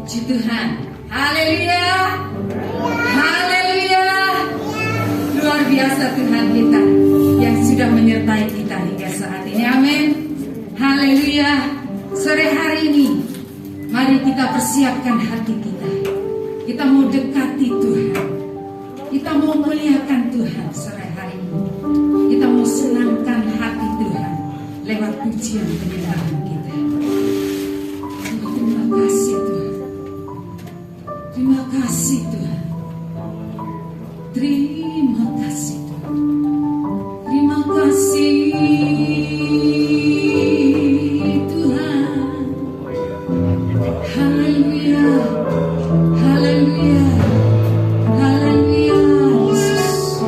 Puji Tuhan. Haleluya. Haleluya. Luar biasa Tuhan kita yang sudah menyertai kita hingga saat ini. Amin. Haleluya. Sore hari ini mari kita persiapkan hati kita. Kita mau dekati Tuhan. Kita mau muliakan Tuhan sore hari ini. Kita mau senangkan hati Tuhan lewat pujian penyembahan kita. Terima kasih Tuhan. Terima kasih Tuhan. Terima kasih Tuhan. Terima kasih Tuhan. Haleluya. Haleluya. Haleluya Yesus.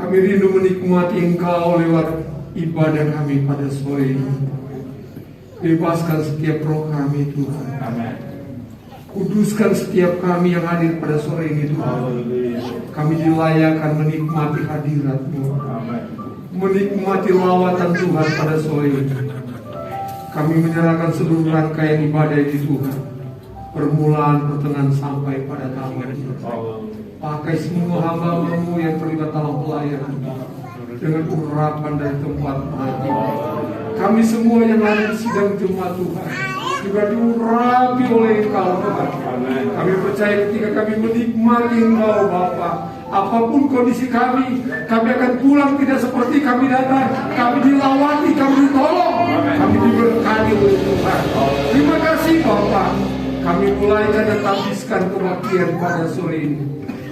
Kami rindu menikmati Engkau lewat ibadah kami pada sore ini. Bebaskan setiap roh kami Tuhan. Amin. Kuduskan setiap kami yang hadir pada sore ini Tuhan. Kami dilayakan menikmati hadirat-Mu. Amin. Menikmati lawatan Tuhan pada sore ini. Kami menyerahkan seluruh rangkaian ibadah ini Tuhan. Permulaan, pertengahan sampai pada tamat. Pakai semua hamba-Mu yang terlibat dalam pelayanan dengan urapan dari tempat mati. Kami semua yang ada di sidang jemaat Tuhan juga diurapi oleh Engkau Tuhan. Kami percaya ketika kami menikmati Engkau Bapa, apapun kondisi kami akan pulang tidak seperti kami datang. Kami dilawati, kami ditolong, kami diberkati oleh Tuhan. Terima kasih Bapa. Kami mulai dan habiskan kebaktian pada sore ini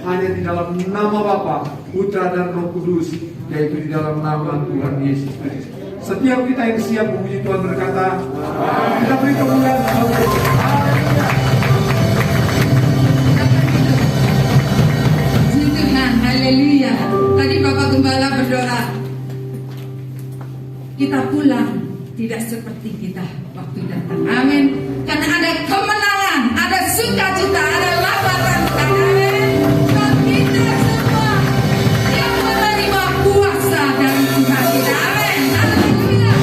hanya di dalam nama Bapa, Putra dan Roh Kudus, yaitu di dalam nama Tuhan Yesus Kristus. Setiap kita yang siap memuji Tuhan berkata, kita beri kemuliaan. Tuhan, haleluya. Tadi Bapak Gembala berdoa, kita pulang tidak seperti kita waktu datang. Amin. Karena ada kemenangan, ada sukacita, ada lambatan. Amin. Dan kita semua yang menerima kuasa dari Tuhan kita. Amin. Haleluya.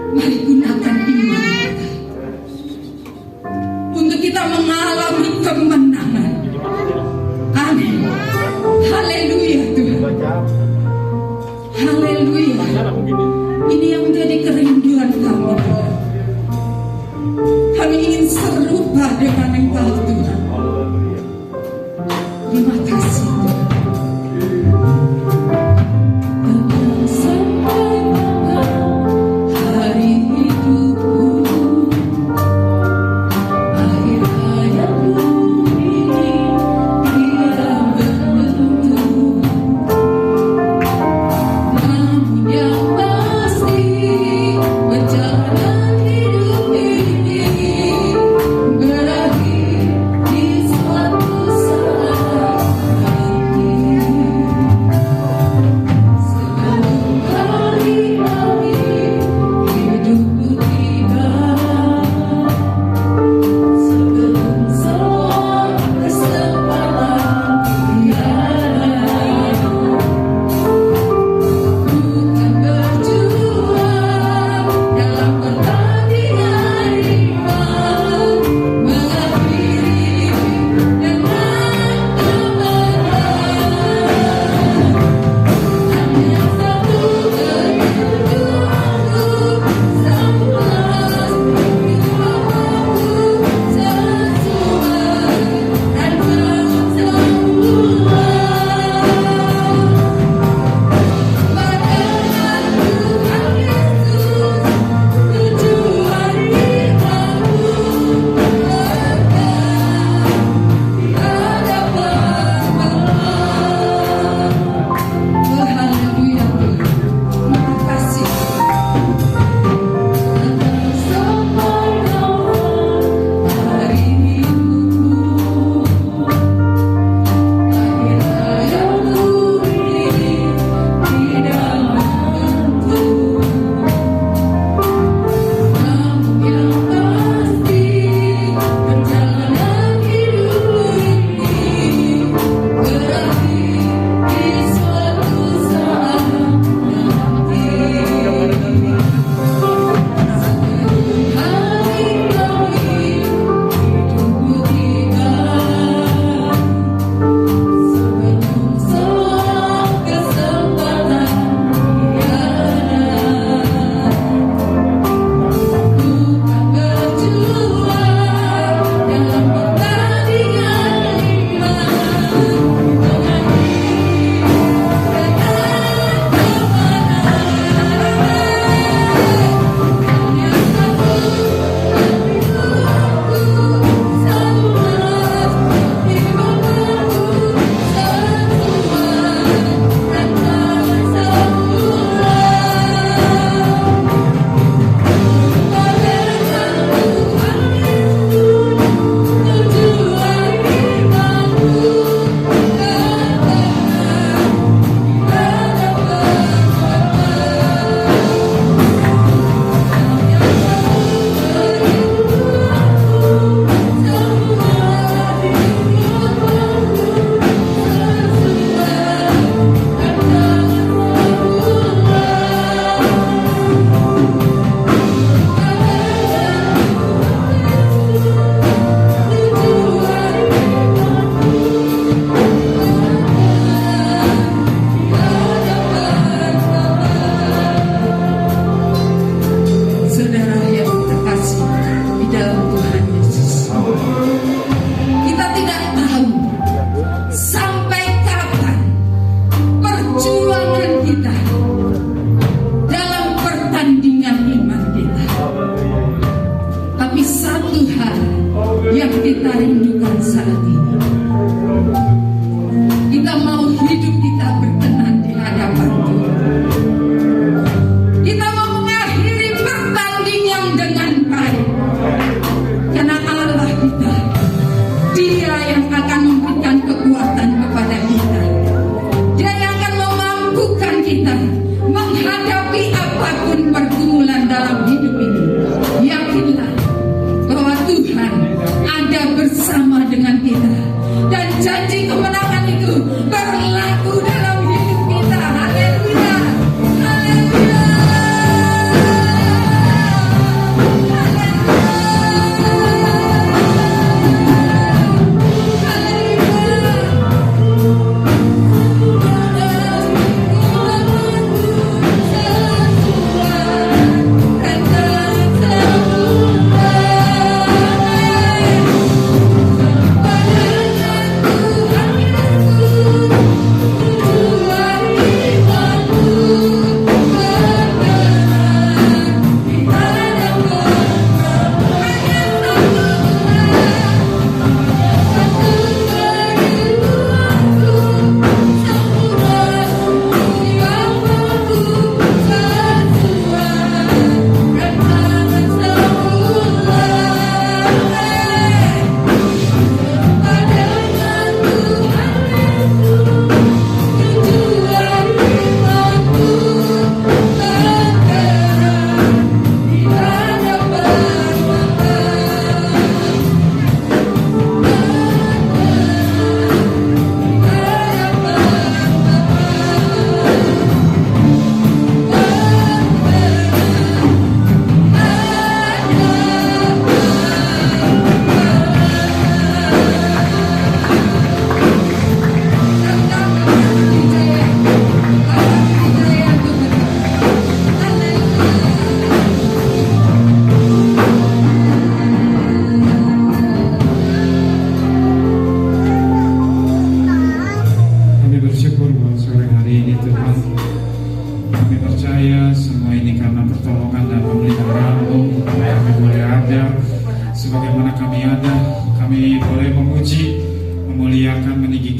Mari gunakan iman kita untuk kita mengalami kemenangan. Amin. Haleluya Tuhan. Haleluya. Ini yang menjadi kerinduan kami. Kami ingin serupa dengan Engkau Tuhan. Terima kasih Tuhan. Sampai hari ini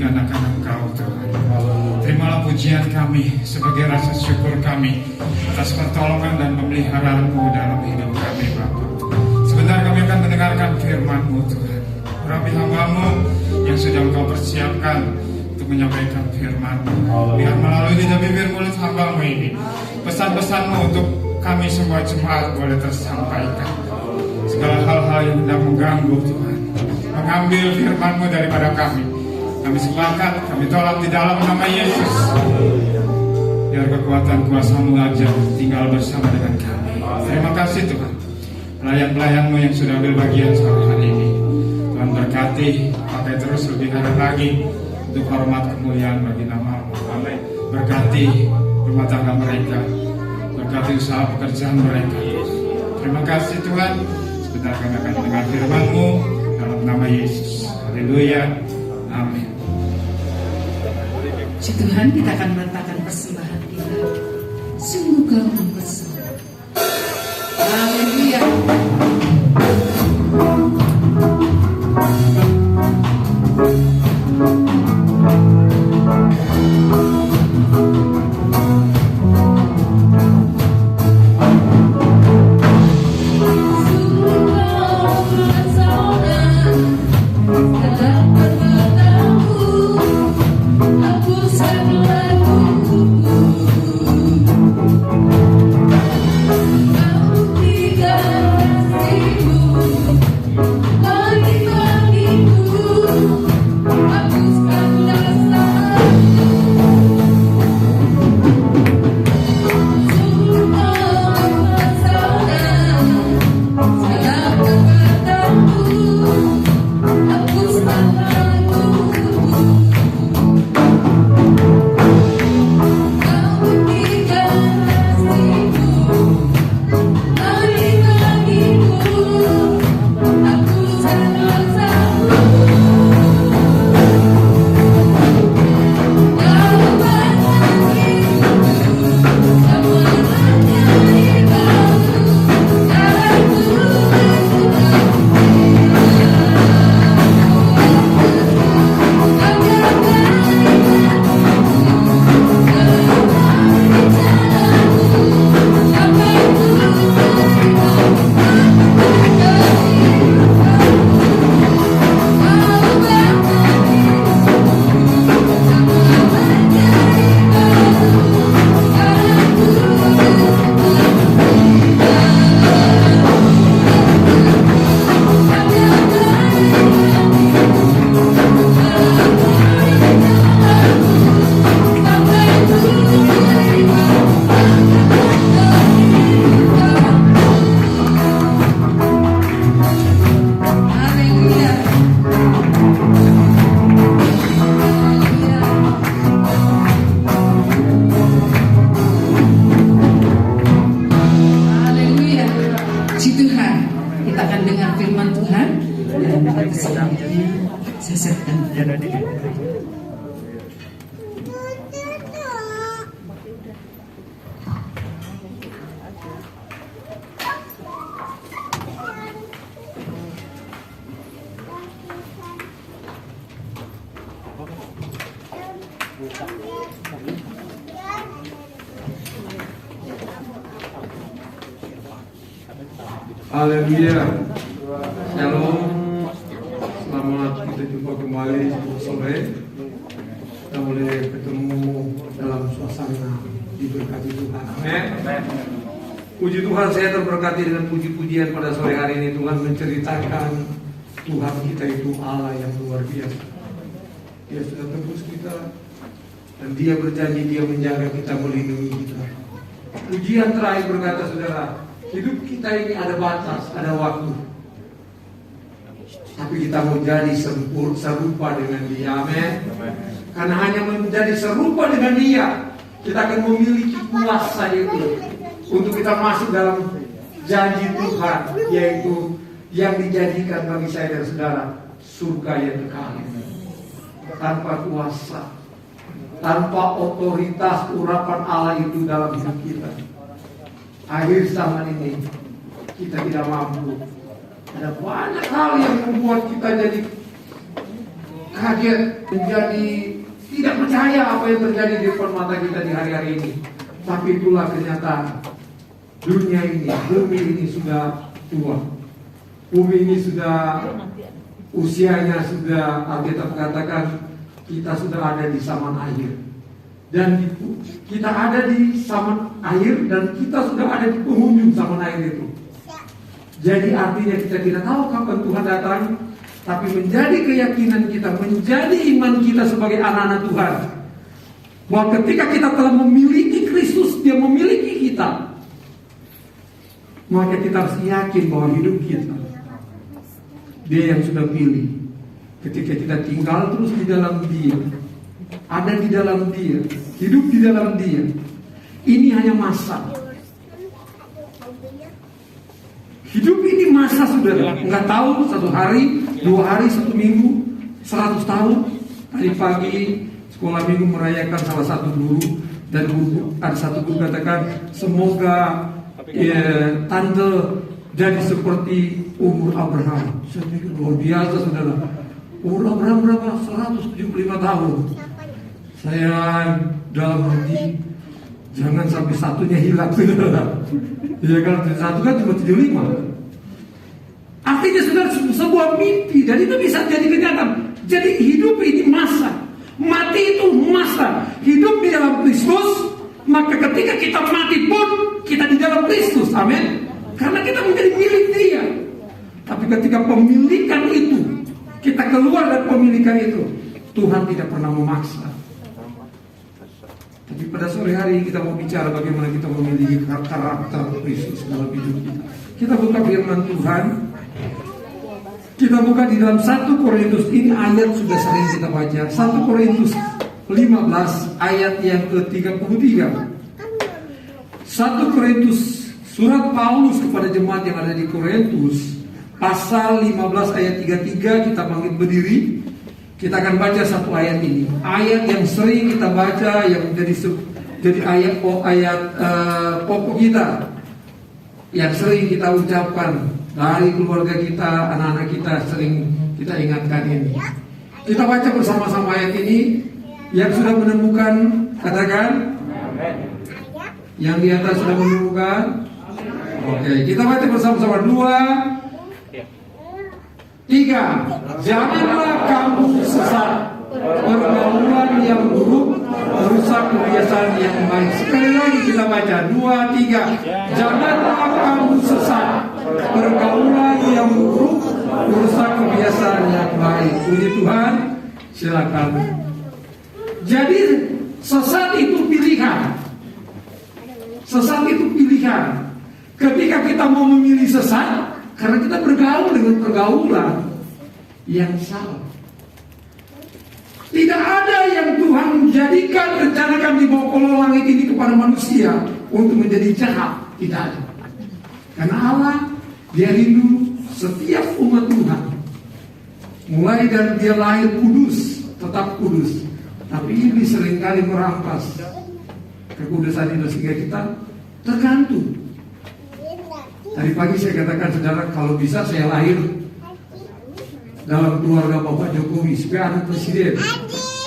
anak-anak Kau Tuhan. Terimalah pujian kami sebagai rasa syukur kami atas pertolongan dan pemeliharaan-Mu dalam hidup kami Bapa. Sebentar kami akan mendengarkan firman-Mu Tuhan. Urapi hamba-Mu yang sudah Engkau persiapkan untuk menyampaikan firman-Mu. Biar melalui lidah bibir mulut hamba-Mu ini pesan-pesan-Mu untuk kami semua jemaat boleh tersampaikan. Segala hal-hal yang hendak mengganggu Tuhan, mengambil firman-Mu daripada kami sepakat, kami tolak di dalam nama Yesus. Biar kekuatan kuasa-Mu aja tinggal bersama dengan kami. Terima kasih Tuhan, pelayan-pelayan-Mu yang sudah ambil bagian sore hari ini. Tuhan berkati, pakai terus lebih hari lagi untuk hormat kemuliaan bagi nama-Mu. Amin. Berkati rumah tangga mereka, berkati usaha pekerjaan mereka. Terima kasih Tuhan. Sebentar kami akan mendengar firman-Mu dalam nama Yesus. Haleluya. Amin. Puji Tuhan, kita akan meletakkan persembahan kita. Sungguh Kau mempesona. Haleluya. Haleluya. Shalom. Selamat kita jumpa kembali sore. Kita boleh ketemu dalam suasana diberkati Tuhan. Amin. Puji Tuhan, saya terberkati dengan puji-pujian pada sore hari ini. Tuhan menceritakan Tuhan kita itu Allah yang luar biasa. Dia sudah tebus kita dan Dia berjanji Dia menjaga kita, melindungi kita. Pujian terakhir berkata, saudara, hidup kita ini ada batas, ada waktu. Tapi kita mau jadi serupa dengan Dia. Amin. Karena hanya menjadi serupa dengan Dia, kita akan memiliki kuasa itu untuk kita masuk dalam janji Tuhan, yaitu yang dijanjikan bagi saya dan saudara, surga yang kekal. Tanpa kuasa, tanpa otoritas urapan Allah itu dalam hidup kita, akhir zaman ini kita tidak mampu. Ada banyak hal yang membuat kita jadi kaget, menjadi tidak percaya apa yang terjadi di depan mata kita di hari-hari ini. Tapi itulah kenyataan. Dunia ini, bumi ini sudah tua. Bumi ini sudah usianya sudah, Alkitab katakan kita sudah ada di zaman akhir. Dan kita ada di zaman akhir dan kita sudah ada di penghujung zaman akhir itu. Jadi artinya kita tidak tahu kapan Tuhan datang, tapi menjadi keyakinan kita, menjadi iman kita sebagai anak-anak Tuhan, bahwa ketika kita telah memiliki Kristus, Dia memiliki kita, maka kita harus yakin bahwa hidup kita Dia yang sudah pilih. Ketika kita tinggal terus di dalam Dia, ada di dalam Dia, hidup di dalam Dia, ini hanya masa. Hidup ini masa, saudara. Enggak tahu 1 hari, 2 hari, 1 minggu, 100 tahun. Tadi pagi sekolah minggu merayakan salah satu guru, dan ada satu guru katakan semoga tante jadi seperti umur Abraham. Saya pikir luar biasa, saudara. Umur Abraham berapa? 175 tahun. Saya dalam hati, jangan sampai satunya hilang, saudara. Ya kalau satu kan cuma 75. Artinya saudara, sebuah mimpi, dan itu bisa jadi kenyataan. Jadi hidup ini masa, mati itu masa. Hidup di dalam Kristus, maka ketika kita mati pun kita di dalam Kristus, amin. Karena kita menjadi milik Dia. Tapi ketika pemilikan itu, kita keluar dari pemilikan itu, Tuhan tidak pernah memaksa. Tapi pada sore hari kita mau bicara bagaimana kita memiliki karakter Kristus dalam hidup kita. Kita buka firman Tuhan. Kita buka di dalam 1 Korintus. Ini ayat sudah sering kita baca. 1 Korintus 15 ayat yang ke-33. 1 Korintus, surat Paulus kepada jemaat yang ada di Korintus, pasal 15 ayat 33. Kita bangkit berdiri. Kita akan baca satu ayat ini. Ayat yang sering kita baca, yang jadi ayat pokok kita, yang sering kita ucapkan dari keluarga kita, anak-anak kita, sering kita ingatkan ini. Kita baca bersama-sama ayat ini. Yang sudah menemukan, katakan. Yang di atas sudah menemukan. Oke, kita baca bersama-sama. 2, 3. Janganlah kamu sesat, pergaulan yang buruk merusak kebiasaan yang baik. Sekali lagi kita baca. 2, 3. Janganlah kamu sesat, pergaulan yang buruk merusak kebiasaan yang baik. Puji Tuhan. Silakan. Jadi sesat itu pilihan. Sesat itu pilihan. Ketika kita mau memilih sesat, karena kita bergaul dengan pergaulan yang salah. Tidak ada yang Tuhan jadikan, rencanakan di bawah kolong langit ini kepada manusia untuk menjadi jahat. Tidak ada. Karena Allah, Dia rindu setiap umat Tuhan. Mulai dari dia lahir kudus, tetap kudus. Tapi iblis seringkali merampas kekudusan itu sehingga kita tergantung. Tadi pagi saya katakan, saudara, kalau bisa saya lahir dalam keluarga Bapak Jokowi supaya anak presiden,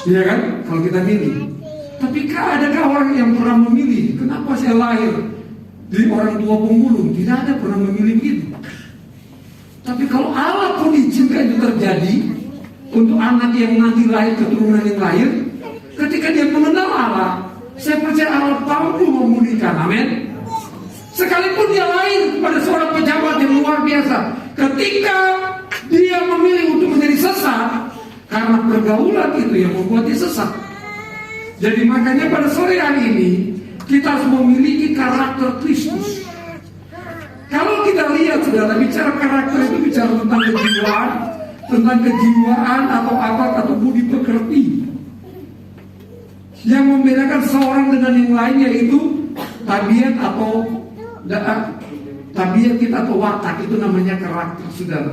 iya kan? Kalau kita milih. Tapi adakah orang yang pernah memilih? Kenapa saya lahir di orang tua pemulung? Tidak ada pernah memilih begitu. Tapi kalau Allah pun izinkan itu terjadi untuk anak yang nanti lahir, keturunan yang lahir, ketika dia mengenal Allah, saya percaya Allah mampu memulihkan. Amin. Sekalipun dia lahir pada seorang pejabat yang luar biasa, ketika dia memilih untuk menjadi sesat, karena pergaulan itu yang membuat dia sesat. Jadi makanya pada sore hari ini kita harus memiliki karakter Kristus. Kalau kita lihat, saudara, bicara karakter itu bicara tentang kejiwaan atau apa, atau budi pekerti. Yang membedakan seorang dengan yang lain yaitu tabiat kita atau watak, itu namanya karakter, saudara.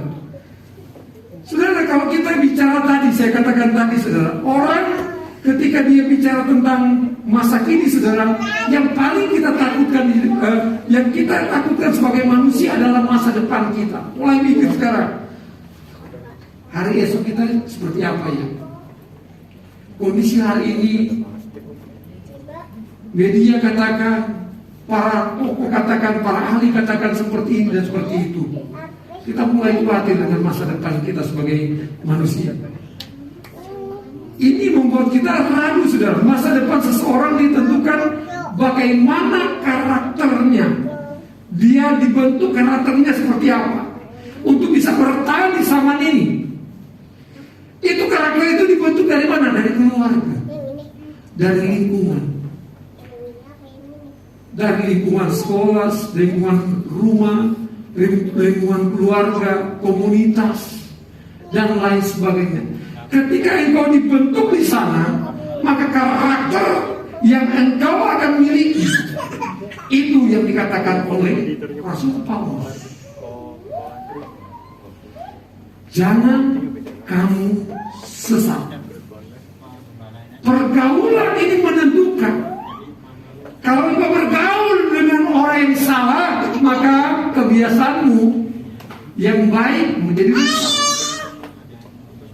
Saudara, kalau kita bicara tadi, saya katakan tadi, saudara, orang ketika dia bicara tentang masa kini, saudara, yang paling kita takutkan, yang kita takutkan sebagai manusia adalah masa depan kita. Mulai mikir sekarang, hari esok kita seperti apa ya? kondisi hari ini, media katakan, para tokoh katakan, para ahli katakan seperti ini dan seperti itu. Kita mulai khawatir dengan masa depan kita sebagai manusia. Ini membuat kita ragu, saudara. Masa depan seseorang ditentukan bagaimana karakternya. Dia dibentuk karakternya seperti apa untuk bisa bertahan di zaman ini. Itu karakter itu dibentuk dari mana? Dari keluarga, dari lingkungan, dari lingkungan sekolah, lingkungan rumah, lingkungan keluarga, komunitas, dan lain sebagainya. Ketika engkau dibentuk di sana, maka karakter yang engkau akan miliki itu yang dikatakan oleh Rasul Paulus. Jangan kamu sesat. Pergaulan ini menentukan. Kalau engkau bergaul dengan orang yang salah, maka kebiasaanmu yang baik menjadi rusak.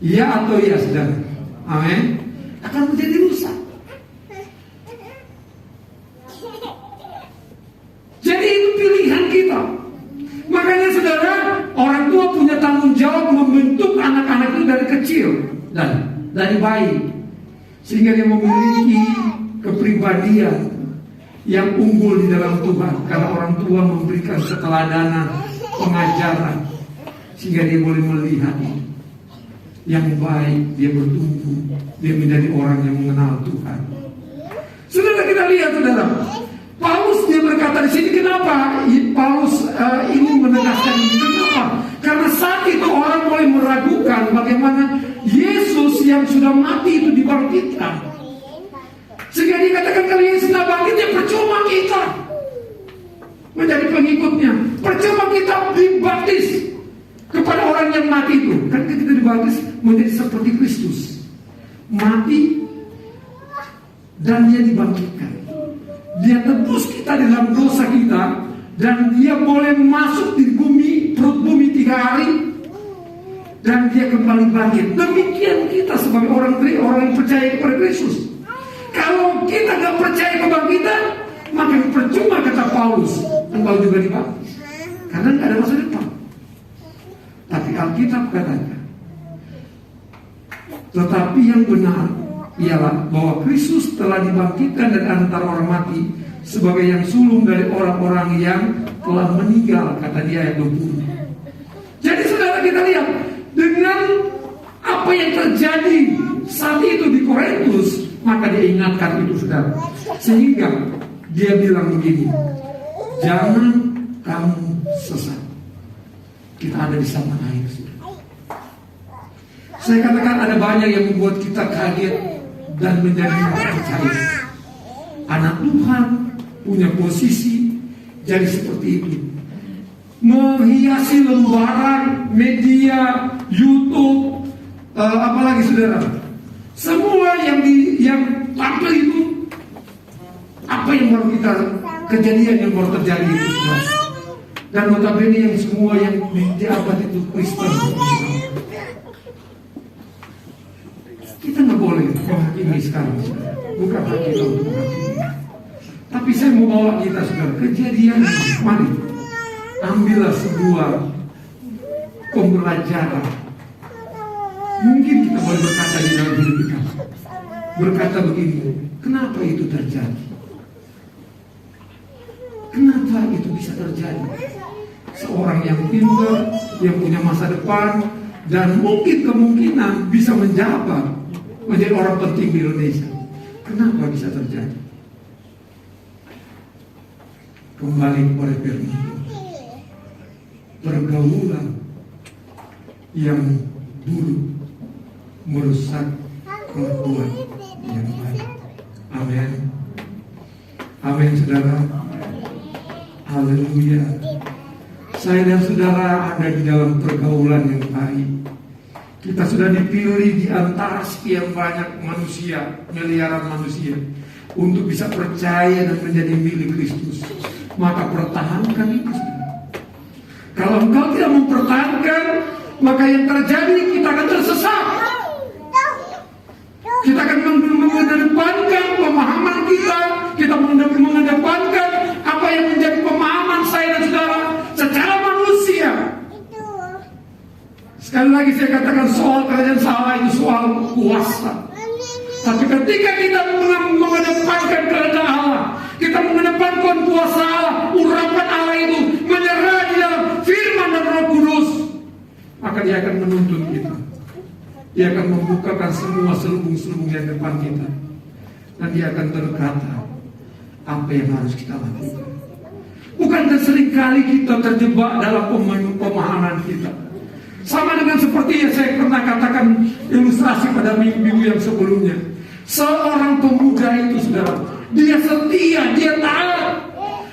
Ya atau ya, saudara? Amin. Akan menjadi rusak. Jadi itu pilihan kita. Makanya saudara, orang tua punya tanggung jawab membentuk anak-anak itu dari kecil dan dari bayi, sehingga dia memiliki kepribadian yang unggul di dalam Tuhan. Karena orang tua memberikan keteladanan, pengajaran, sehingga dia boleh melihat yang baik, dia bertumbuh, dia menjadi orang yang mengenal Tuhan. Saudara, kita lihat, saudara, Paulus dia berkata di sini, kenapa Paulus ini menegaskan ini? Kenapa? Karena saat itu orang mulai meragukan bagaimana Yesus yang sudah mati itu dibangkitkan. Sehingga dikatakan kalau Yesus tidak bangkit, ya percuma kita menjadi pengikutnya. Percuma kita dibaptis kepada orang yang mati itu. Kan kita dibaptis menjadi seperti Kristus, mati dan dia dibangkitkan. Dia tebus kita dalam dosa kita, dan dia boleh masuk di bumi, perut bumi 3 hari, dan dia kembali bangkit. Demikian kita sebagai orang yang percaya kepada Kristus. Kalau kita gak percaya kebangkitan, maka percuma, kata Paulus, engkau juga dibaptis, karena gak ada masa depan. Tapi Alkitab katakan, tetapi yang benar ialah bahwa Kristus telah dibangkitkan dari antara orang mati sebagai yang sulung dari orang-orang yang telah meninggal, kata dia ayat 20. Jadi saudara, kita lihat dengan apa yang terjadi saat itu di Korintus, maka dia ingatkan itu, saudara. Sehingga dia bilang begini, jangan kamu sesat. Kita ada di zaman akhir, saudara. Saya katakan ada banyak yang membuat kita kaget dan menjadi percaya. Anak Tuhan punya posisi jadi seperti itu, menghiasi lembaran media, YouTube, apalagi saudara, semua yang tampil itu apa yang baru kita, kejadian yang baru terjadi itu, saudara. Dan notabene yang semua yang di abad itu Kristen. Kita nggak boleh menghakimi sekarang, bukan hak kita untuk menghakimi. Tapi saya mau bawa kita, saudara, kejadian. Mari ambillah sebuah pembelajaran. Mungkin kita boleh berkata di dalam diri kita, berkata begini, kenapa itu terjadi? Kenapa itu bisa terjadi? Seorang yang pintar, yang punya masa depan, dan mungkin kemungkinan bisa menjabat menjadi orang penting di Indonesia, kenapa bisa terjadi? Kembali kepada firman, pergaulan yang buruk merusak kelakuan yang baik. Amin. Amin, saudara. Haleluya. Saya dan saudara ada di dalam pergaulan yang baik. Kita sudah dipilih di antara sekian banyak manusia, miliaran manusia, untuk bisa percaya dan menjadi milik Kristus. Maka pertahankan itu. Kalau engkau tidak mempertahankan, maka yang terjadi kita akan tersesat. Kita akan mengedepankan pemahaman kita. Kita mengedepankan apa yang menjadi pemahaman saya dan saudara secara manusia. Sekali lagi saya katakan, soal kerajaan salah itu soal kuasa. Tapi ketika kita mengedepankan kehendak Allah, kita mengedepankan kuasa Allah, urapan Allah itu menyerah di dalam firman dan Roh Kudus, maka dia akan menuntun kita. Dia akan membukakan semua selubung-selubung yang depan kita, dan dia akan berkata apa yang harus kita lakukan. Bukankah seringkali kita terjebak dalam pemahaman kita? Sama dengan seperti yang saya pernah katakan ilustrasi pada minggu yang sebelumnya. Seorang pemuda itu, saudara, dia setia, dia taat,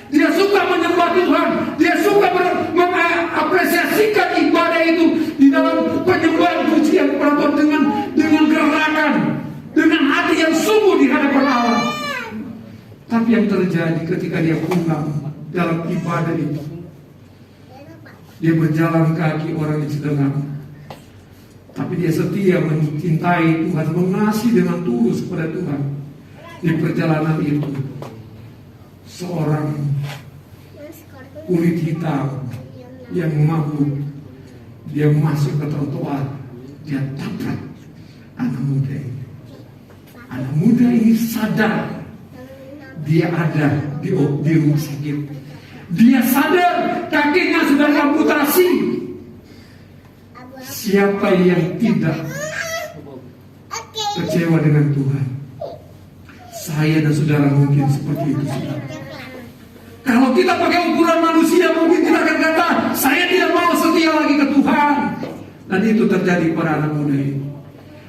dia suka menyembah Tuhan, dia suka mengapresiasikan ibadah itu di dalam penyembahan pujian kepada Tuhan dengan gerakan, dengan hati yang sungguh di hadapan Allah. Tapi yang terjadi ketika dia pulang dalam ibadah itu, dia berjalan kaki orang yang sederhana, tapi dia setia mencintai Tuhan, mengasihi dengan tulus kepada Tuhan. Di perjalanan itu, seorang kulit hitam yang mabuk, dia masuk ke trotoar, dia tabrak anak muda ini. Anak muda ini sadar dia ada di rumah sakit. Dia sadar kakinya sudah amputasi. Siapa yang tidak kecewa dengan Tuhan? Saya dan saudara mungkin seperti itu, saudara. Kalau kita pakai ukuran manusia, mungkin kita akan kata, saya tidak mau setia lagi ke Tuhan. Dan itu terjadi pada anak muda ini.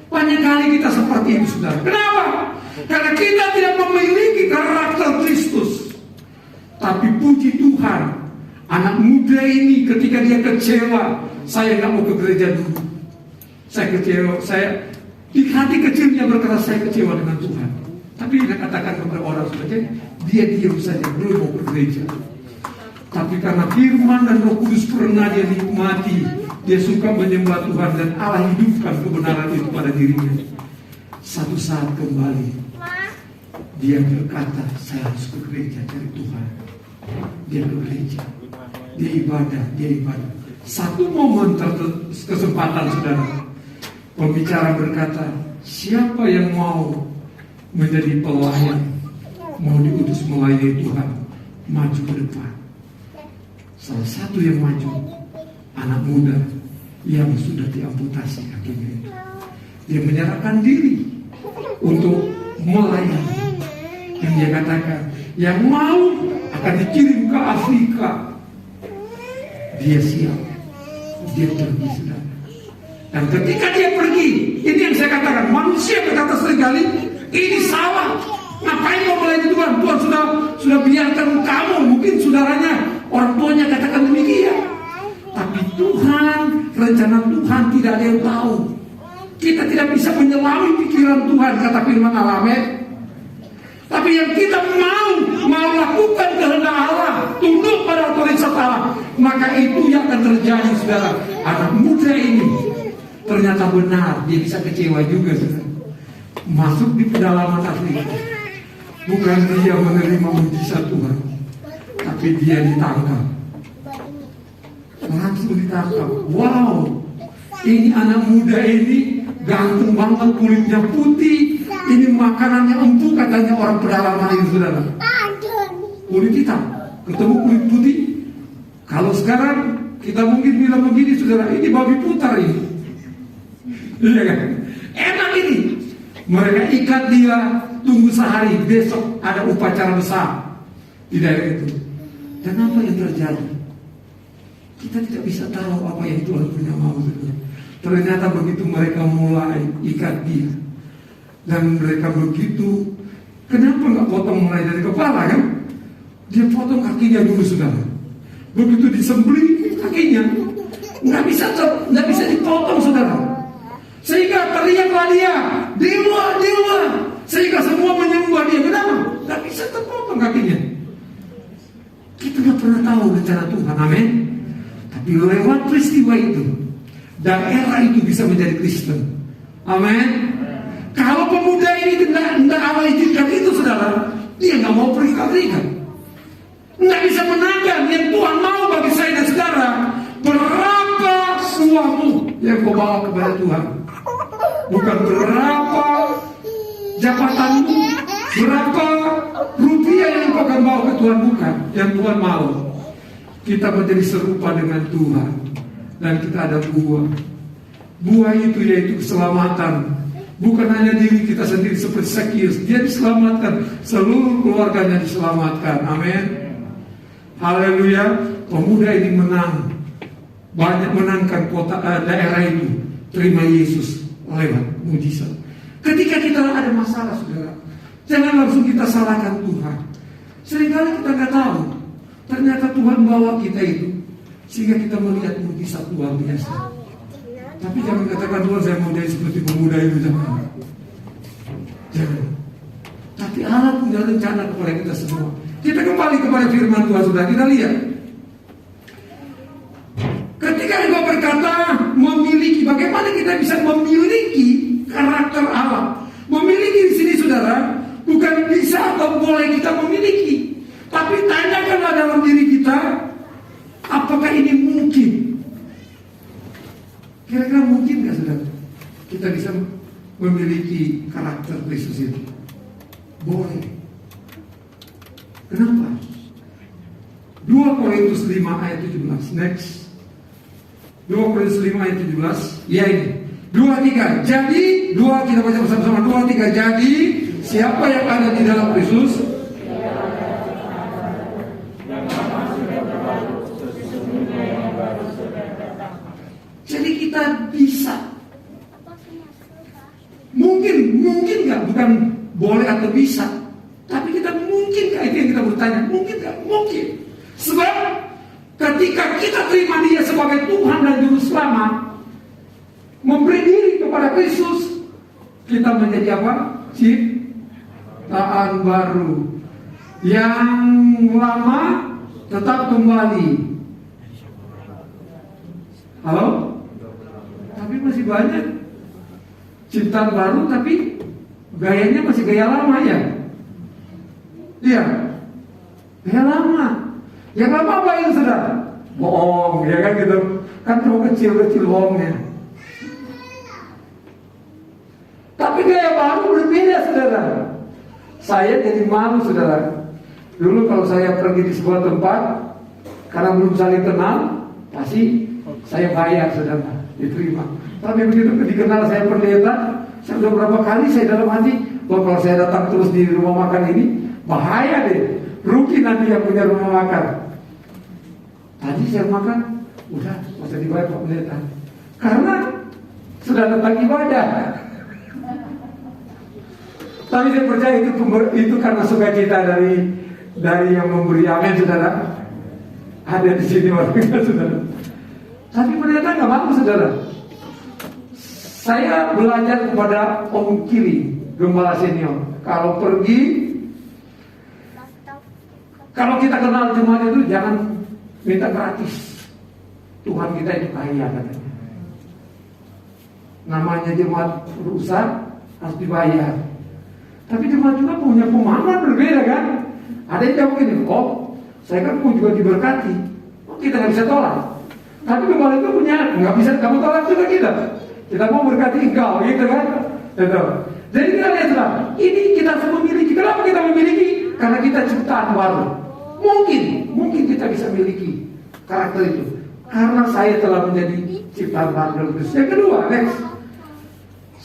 Banyak kali kita seperti itu, saudara. Kenapa? Karena kita tidak memiliki karakter Kristus. Tapi puji Tuhan, anak muda ini ketika dia kecewa, saya nggak mau ke gereja dulu. Saya kecewa, saya di hati kecilnya berkata saya kecewa dengan Tuhan. Tapi dia katakan kepada orang saja, dia diam saja, belum mau ke gereja. Tapi karena firman dan Roh Kudus pernah dia nikmati, dia suka menyembah Tuhan dan Allah hidupkan kebenaran itu pada dirinya. Satu saat kembali, dia berkata, saya harus ke gereja cari Tuhan. Dia ke gereja, dia ibadah. Satu momen kesempatan, saudara, pembicara berkata, siapa yang mau menjadi pelayan, mau diutus melayani Tuhan, maju ke depan. Salah satu yang maju, anak muda yang sudah diamputasi kakinya itu. Dia menyerahkan diri untuk melayani. Dan dia katakan, yang mau akan dikirim ke Afrika. Dia siap, dia pergi, saudara. Dan ketika dia pergi, ini yang saya katakan, manusia berkata seringkali, ini salah. Ngapain kau melayani Tuhan? Tuhan sudah biarkan kamu. Mungkin saudaranya, orang tuanya katakan demikian. Tapi Tuhan, rencana Tuhan tidak ada yang tahu. Kita tidak bisa menyelami pikiran Tuhan, kata firman Allah. Tapi yang kita mau lakukan kehendak Allah, tunduk pada otoritas Allah, maka itu yang akan terjadi, saudara. Anak muda ini ternyata benar, dia bisa kecewa juga, saudara. Masuk di pedalaman Afrika, bukan dia menerima mujizat Tuhan, tapi dia ditangkap, langsung ditangkap. Wow, ini anak muda ini ganteng banget, kulitnya putih. Ini makanannya empuk, katanya orang pedalaman itu, saudara. Kulit hitam ketemu kulit putih. Kalau sekarang kita mungkin bilang begini, saudara, ini babi putar ini. Iya kan? Enak ini. Mereka ikat dia, tunggu sehari, besok ada upacara besar di daerah itu. Dan apa yang terjadi? Kita tidak bisa tahu apa yang Tuhan punya mau. Ternyata begitu mereka mulai ikat dia, dan mereka begitu, kenapa nggak potong mulai dari kepala, kan? Dia potong kakinya dulu, saudara. Begitu disembelih kakinya, nggak bisa dipotong, saudara. Sehingga teriaklah dia, dewa. Sehingga semua menyembah dia. Kenapa? Nggak bisa terpotong kakinya. Kita nggak pernah tahu rencana Tuhan, amin. Tapi lewat peristiwa itu, daerah itu bisa menjadi Kristen, amin. Kalau pemuda ini tidak Allah izinkan itu, saudara, dia nggak mau pergi ke Amerika. Nggak bisa menangkan yang Tuhan mau bagi saya dan saudara. Berapa uangmu yang kau bawa kepada Tuhan? Bukan berapa jabatanmu, berapa rupiah yang kau akan bawa ke Tuhan, bukan. Yang Tuhan mau kita menjadi serupa dengan Tuhan, dan kita ada buah. Buah itu yaitu keselamatan. Bukan hanya diri kita sendiri seperti Sakius, dia diselamatkan, seluruh keluarganya diselamatkan. Amin. Haleluya. Pemuda ini menang, banyak menangkan kota daerah itu terima Yesus lewat mujizat. Ketika kita ada masalah, saudara, jangan langsung kita salahkan Tuhan. Seringkali kita nggak tahu, ternyata Tuhan bawa kita itu sehingga kita melihat mujizat luar biasa. Tapi jangan katakan, Tuhan saya mau jadi seperti pemuda itu, jangan. Tapi Allah punya rencana kepada kita semua. Kita kembali kepada firman Tuhan, sudah kita lihat. Ketika engkau berkata memiliki, bagaimana kita bisa memiliki karakter Allah? Memiliki di sini, saudara, bukan bisa atau boleh kita memiliki, tapi tanyakanlah dalam diri kita, apakah ini mungkin? Kira-kira mungkin nggak, saudara, kita bisa memiliki karakter Kristus itu? Boleh. Kenapa? 2 Korintus 5 ayat 17. Next. 2 Korintus 5 ayat 17. Ya ini 2-3. Jadi kita baca bersama-sama. 2-3. Jadi siapa yang ada di dalam Kristus, jadi kita bisa. Mungkin nggak, bukan boleh atau bisa, tapi kita mungkin nggak, itu yang kita bertanya. Mungkin nggak? Mungkin. Sebab ketika kita terima Dia sebagai Tuhan dan Juru Selamat, memberi diri kepada Kristus, kita menjadi apa? Ciptaan baru. Yang lama tetap kembali. Halo? Tapi masih banyak ciptaan baru, tapi gayanya masih gaya lama, ya? Iya, gaya lama. Yang lama apa yang sudah? Bohong, ya kan gitu. Kan cuma kecil-kecil bohongnya. Tapi gaya baru berbeda, saudara. Saya jadi malu, saudara. Dulu kalau saya pergi di sebuah tempat, karena belum saling kenal, pasti saya bayar, saudara, diterima. Tapi begitu dikenal, saya perlihatkan, saya sudah berapa kali saya dalam hati, bahwa kalau saya datang terus di rumah makan ini, bahaya deh, rugi nanti yang punya rumah makan. Tadi saya makan, udah, masa dibayar Pak Pendeta, karena sudah datang ibadah. Tapi saya percaya itu karena sukacita dari yang memberi. Amin, saudara. Ada di sini orangnya, saudara. Tapi pendeta nggak mau, saudara. Saya belajar kepada Om Kili, gembala senior. Kalau kita kenal jemaat itu, jangan minta gratis. Tuhan kita itu kaya, katanya. Namanya jemaat rusak, harus dibayar. Tapi jemaat juga punya pemahaman berbeda, kan? Ada yang jawab begini, saya kan pun juga diberkati. Kita nggak bisa tolak. Tapi gembala itu punya, nggak bisa kamu tolak juga kita. Kita mau berkati engkau, gitu kan? Gitu. Jadi kita lihatlah, ini kita harus memiliki. Kenapa kita memiliki? Karena kita ciptaan baru. Mungkin kita bisa memiliki karakter itu. Karena saya telah menjadi ciptaan baru. Yang kedua, next.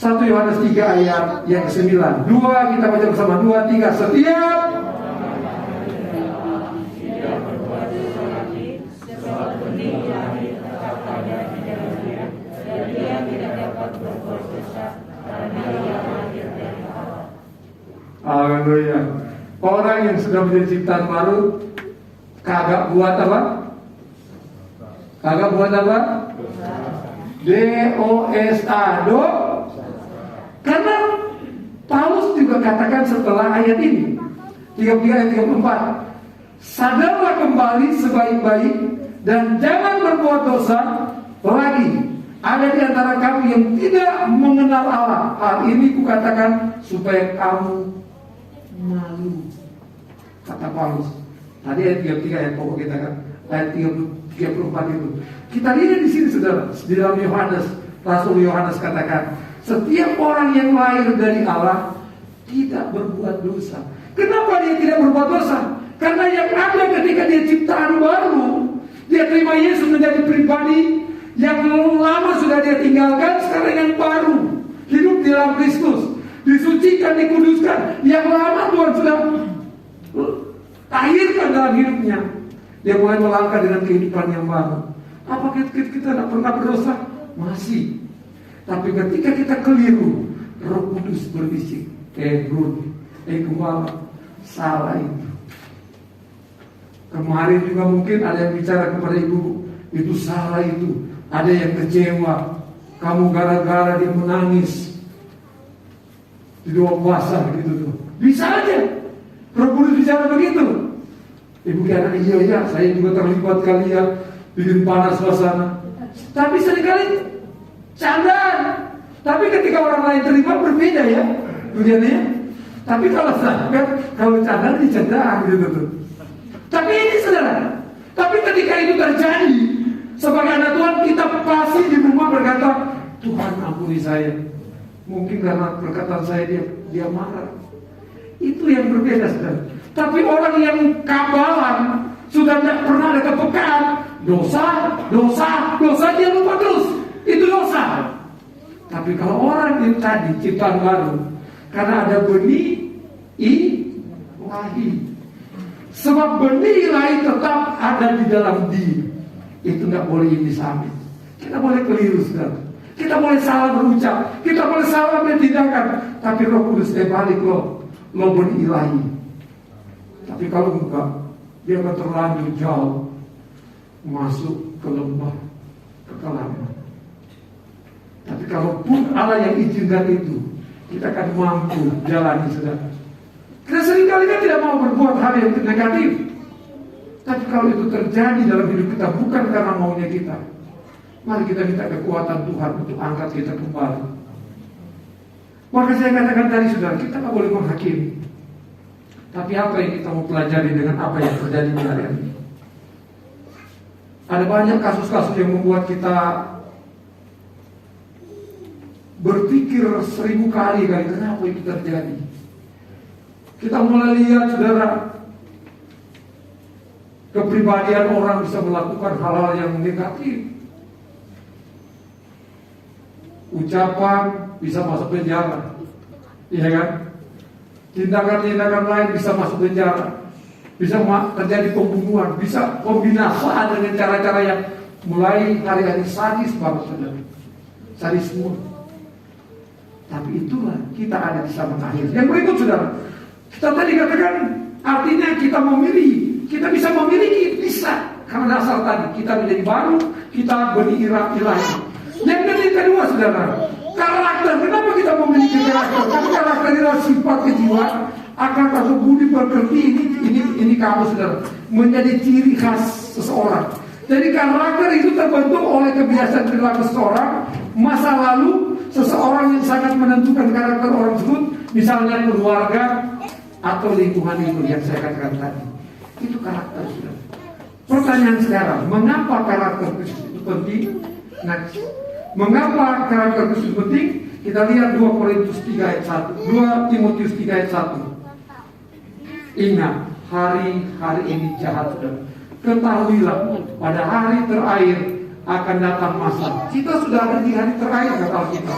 1 Yohanes 3 ayat yang ke-9. 2, kita baca bersama. 2, 3. Setiap haleluya. Orang yang sudah menjadi ciptaan baru kagak buat apa? D-O-S-A, karena Paulus juga katakan setelah ayat ini 33 ayat 34, sadarlah kembali sebaik-baik dan jangan berbuat dosa lagi, ada di antara kamu yang tidak mengenal Allah. Hal ini kukatakan supaya kamu malu, kata Paulus. Tadi ayat 33 yang pokok kita kan, ayat 34 itu. Kita lihat di sini saudara, di dalam Yohanes, Rasul Yohanes katakan, setiap orang yang lahir dari Allah tidak berbuat dosa. Kenapa dia tidak berbuat dosa? Karena yang ada ketika dia ciptaan baru, dia terima Yesus menjadi pribadi. Yang lama sudah dia tinggalkan, sekarang yang baru hidup di dalam Kristus, disucikan, dikuduskan. Yang lama Tuhan sudah lahirkan dalam hidupnya. Dia mulai melangkah dengan kehidupan yang baru. Apakah kita tidak pernah berdosa? Masih. Tapi ketika kita keliru, Roh Kudus berbisik, gembala, salah itu. Kemarin juga mungkin ada yang bicara kepada ibu, itu salah itu. Ada yang kecewa, kamu gara-gara dia menangis di doa basah gitu tuh. Bisa aja Roh Kudus bicara begitu. Ibu kata, iya saya juga terlibat kali ya, bikin panas suasana. Tapi seringkali candaan. Tapi ketika orang lain terlibat berbeda ya dunianya. Tapi kalau candaan dicandaan gitu tuh. Tapi ini saudara, tapi ketika itu terjadi, sebagai anak Tuhan kita pasti di rumah berkata, Tuhan ampuni saya. Mungkin karena perkataan saya dia marah. Itu yang berbeda saudara. Tapi orang yang kabalan, sudah tidak pernah ada kepekaan, dosa dia lupa terus. Itu dosa. Tapi kalau orang yang tadi ciptaan baru, karena ada benih ilahi. Sebab benih ilahi tetap ada di dalam diri. Itu nggak boleh disamit. Kita boleh keliru saudara. Kita boleh salah berucap, kita boleh salah bertindakan. Tapi Roh Kudus balik lo benih ilahi. Tapi kalau enggak, dia akan terlanjur jauh masuk ke lembah kekelaman. Tapi kalaupun Allah yang izinkan itu, kita akan mampu jalani saudara. Kita seringkali kan tidak mau berbuat hal yang negatif. Tapi kalau itu terjadi dalam hidup kita bukan karena maunya kita, mari kita minta kekuatan Tuhan untuk angkat kita kembali. Maka saya katakan tadi saudara, kita tak boleh menghakimi. Tapi apa yang kita mau pelajari dengan apa yang terjadi di hari ini? Ada banyak kasus-kasus yang membuat kita berpikir 1000 kali kenapa itu terjadi. Kita mulai lihat saudara, kepribadian orang bisa melakukan hal-hal yang negatif. Ucapan bisa masuk penjara, iya kan? Tindakan-tindakan lain bisa masuk penjara, bisa terjadi pembunuhan, bisa pembinasaan dengan cara-cara yang mulai hari-hari sadis banget saudara, sadisme. Tapi itulah kita ada di zaman akhir. Yang berikut saudara, kita tadi katakan artinya kita memilih, kita bisa memiliki, bisa karena dasar tadi kita menjadi baru, kita benih ilahi. Yang kedua saudara, karakter. Kenapa kita memiliki karakter? Karena karakter adalah sifat kejiwaan, akal atau budi pekerti. Ini kamu saudara, menjadi ciri khas seseorang. Jadi karakter itu terbentuk oleh kebiasaan perilaku seseorang, masa lalu seseorang yang sangat menentukan karakter orang tersebut, misalnya keluarga atau lingkungan itu yang saya katakan tadi. Itu karakter saudara. Pertanyaan sekarang, mengapa karakter itu penting? Nah, mengapa karakter itu penting? Kita lihat 2 Korintus 3 ayat 1, 2 Timotius 3 ayat 1. Ingat, hari ini jahat saudara. Ketahuilah pada hari terakhir akan datang masa. Kita sudah ada di hari terakhir kata kita.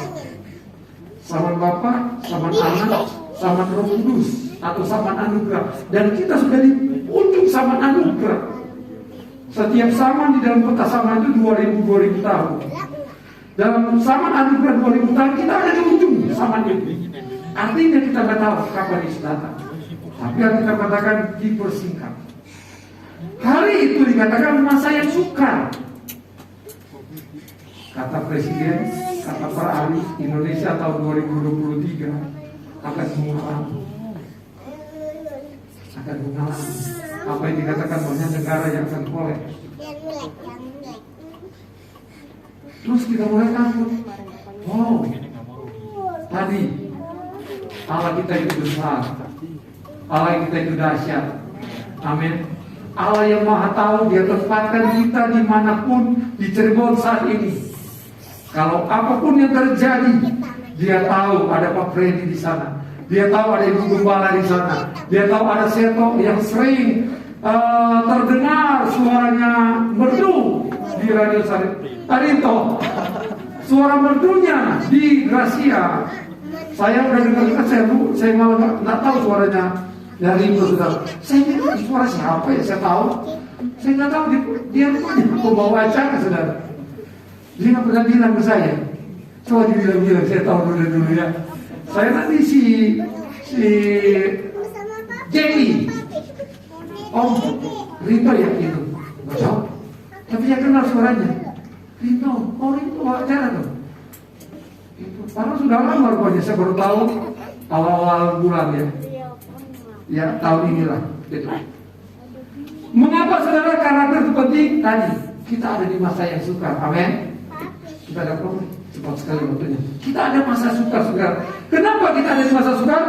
Zaman Bapa, zaman Anak, zaman Roh Kudus atau zaman anugerah. Dan kita sudah di ujung zaman anugerah. Setiap zaman di dalam peta zaman itu 2000 tahun. Dalam zaman anugerah 2000 tahun kita ada di ujung zaman itu. Artinya kita nggak tahu kapan itu datang. Tapi yang kita katakan dipersingkat. Hari itu dikatakan masa yang sukar. Kata Presiden, kata para ahli, Indonesia tahun 2023 akan mengalami apa yang dikatakan banyak negara yang akan kolaps. Terus kita mulai takut. Wow, tadi Allah kita itu besar, Allah kita itu dahsyat. Amin. Allah yang maha tahu, Dia tempatkan kita dimanapun di Cirebon saat ini. Kalau apapun yang terjadi, Dia tahu ada Pak Freddy di sana. Dia tahu ada Ibu Gembala di sana. Dia tahu ada Seto yang sering terdengar suaranya merdu di radio saya. Tadi toh suara merdunya di Gracia. Saya udah dengar, saya malah nggak tahu suaranya dari itu, saudara. Saya bilang suara siapa ya? Saya tahu. Saya nggak tahu dia pembawa acara, saudara. Dia nggak pernah bilang ke saya. Coba dibilang-bilang, saya tahu dulu ya. Saya nanti si Jenny. Oh, Rito ya itu. Nggak tahu. Tapi saya kenal suaranya. Rito, oh itu acara tuh. Karena sudah lama rupanya, saya baru tahu awal-awal bulan ya. Ya tahun inilah gitu. Mengapa saudara karakter itu penting? Tadi kita ada di masa yang sukar, amin. Kita ada problem, cepat sekali waktunya. Kita ada masa sukar, saudara. Kenapa kita ada di masa sukar?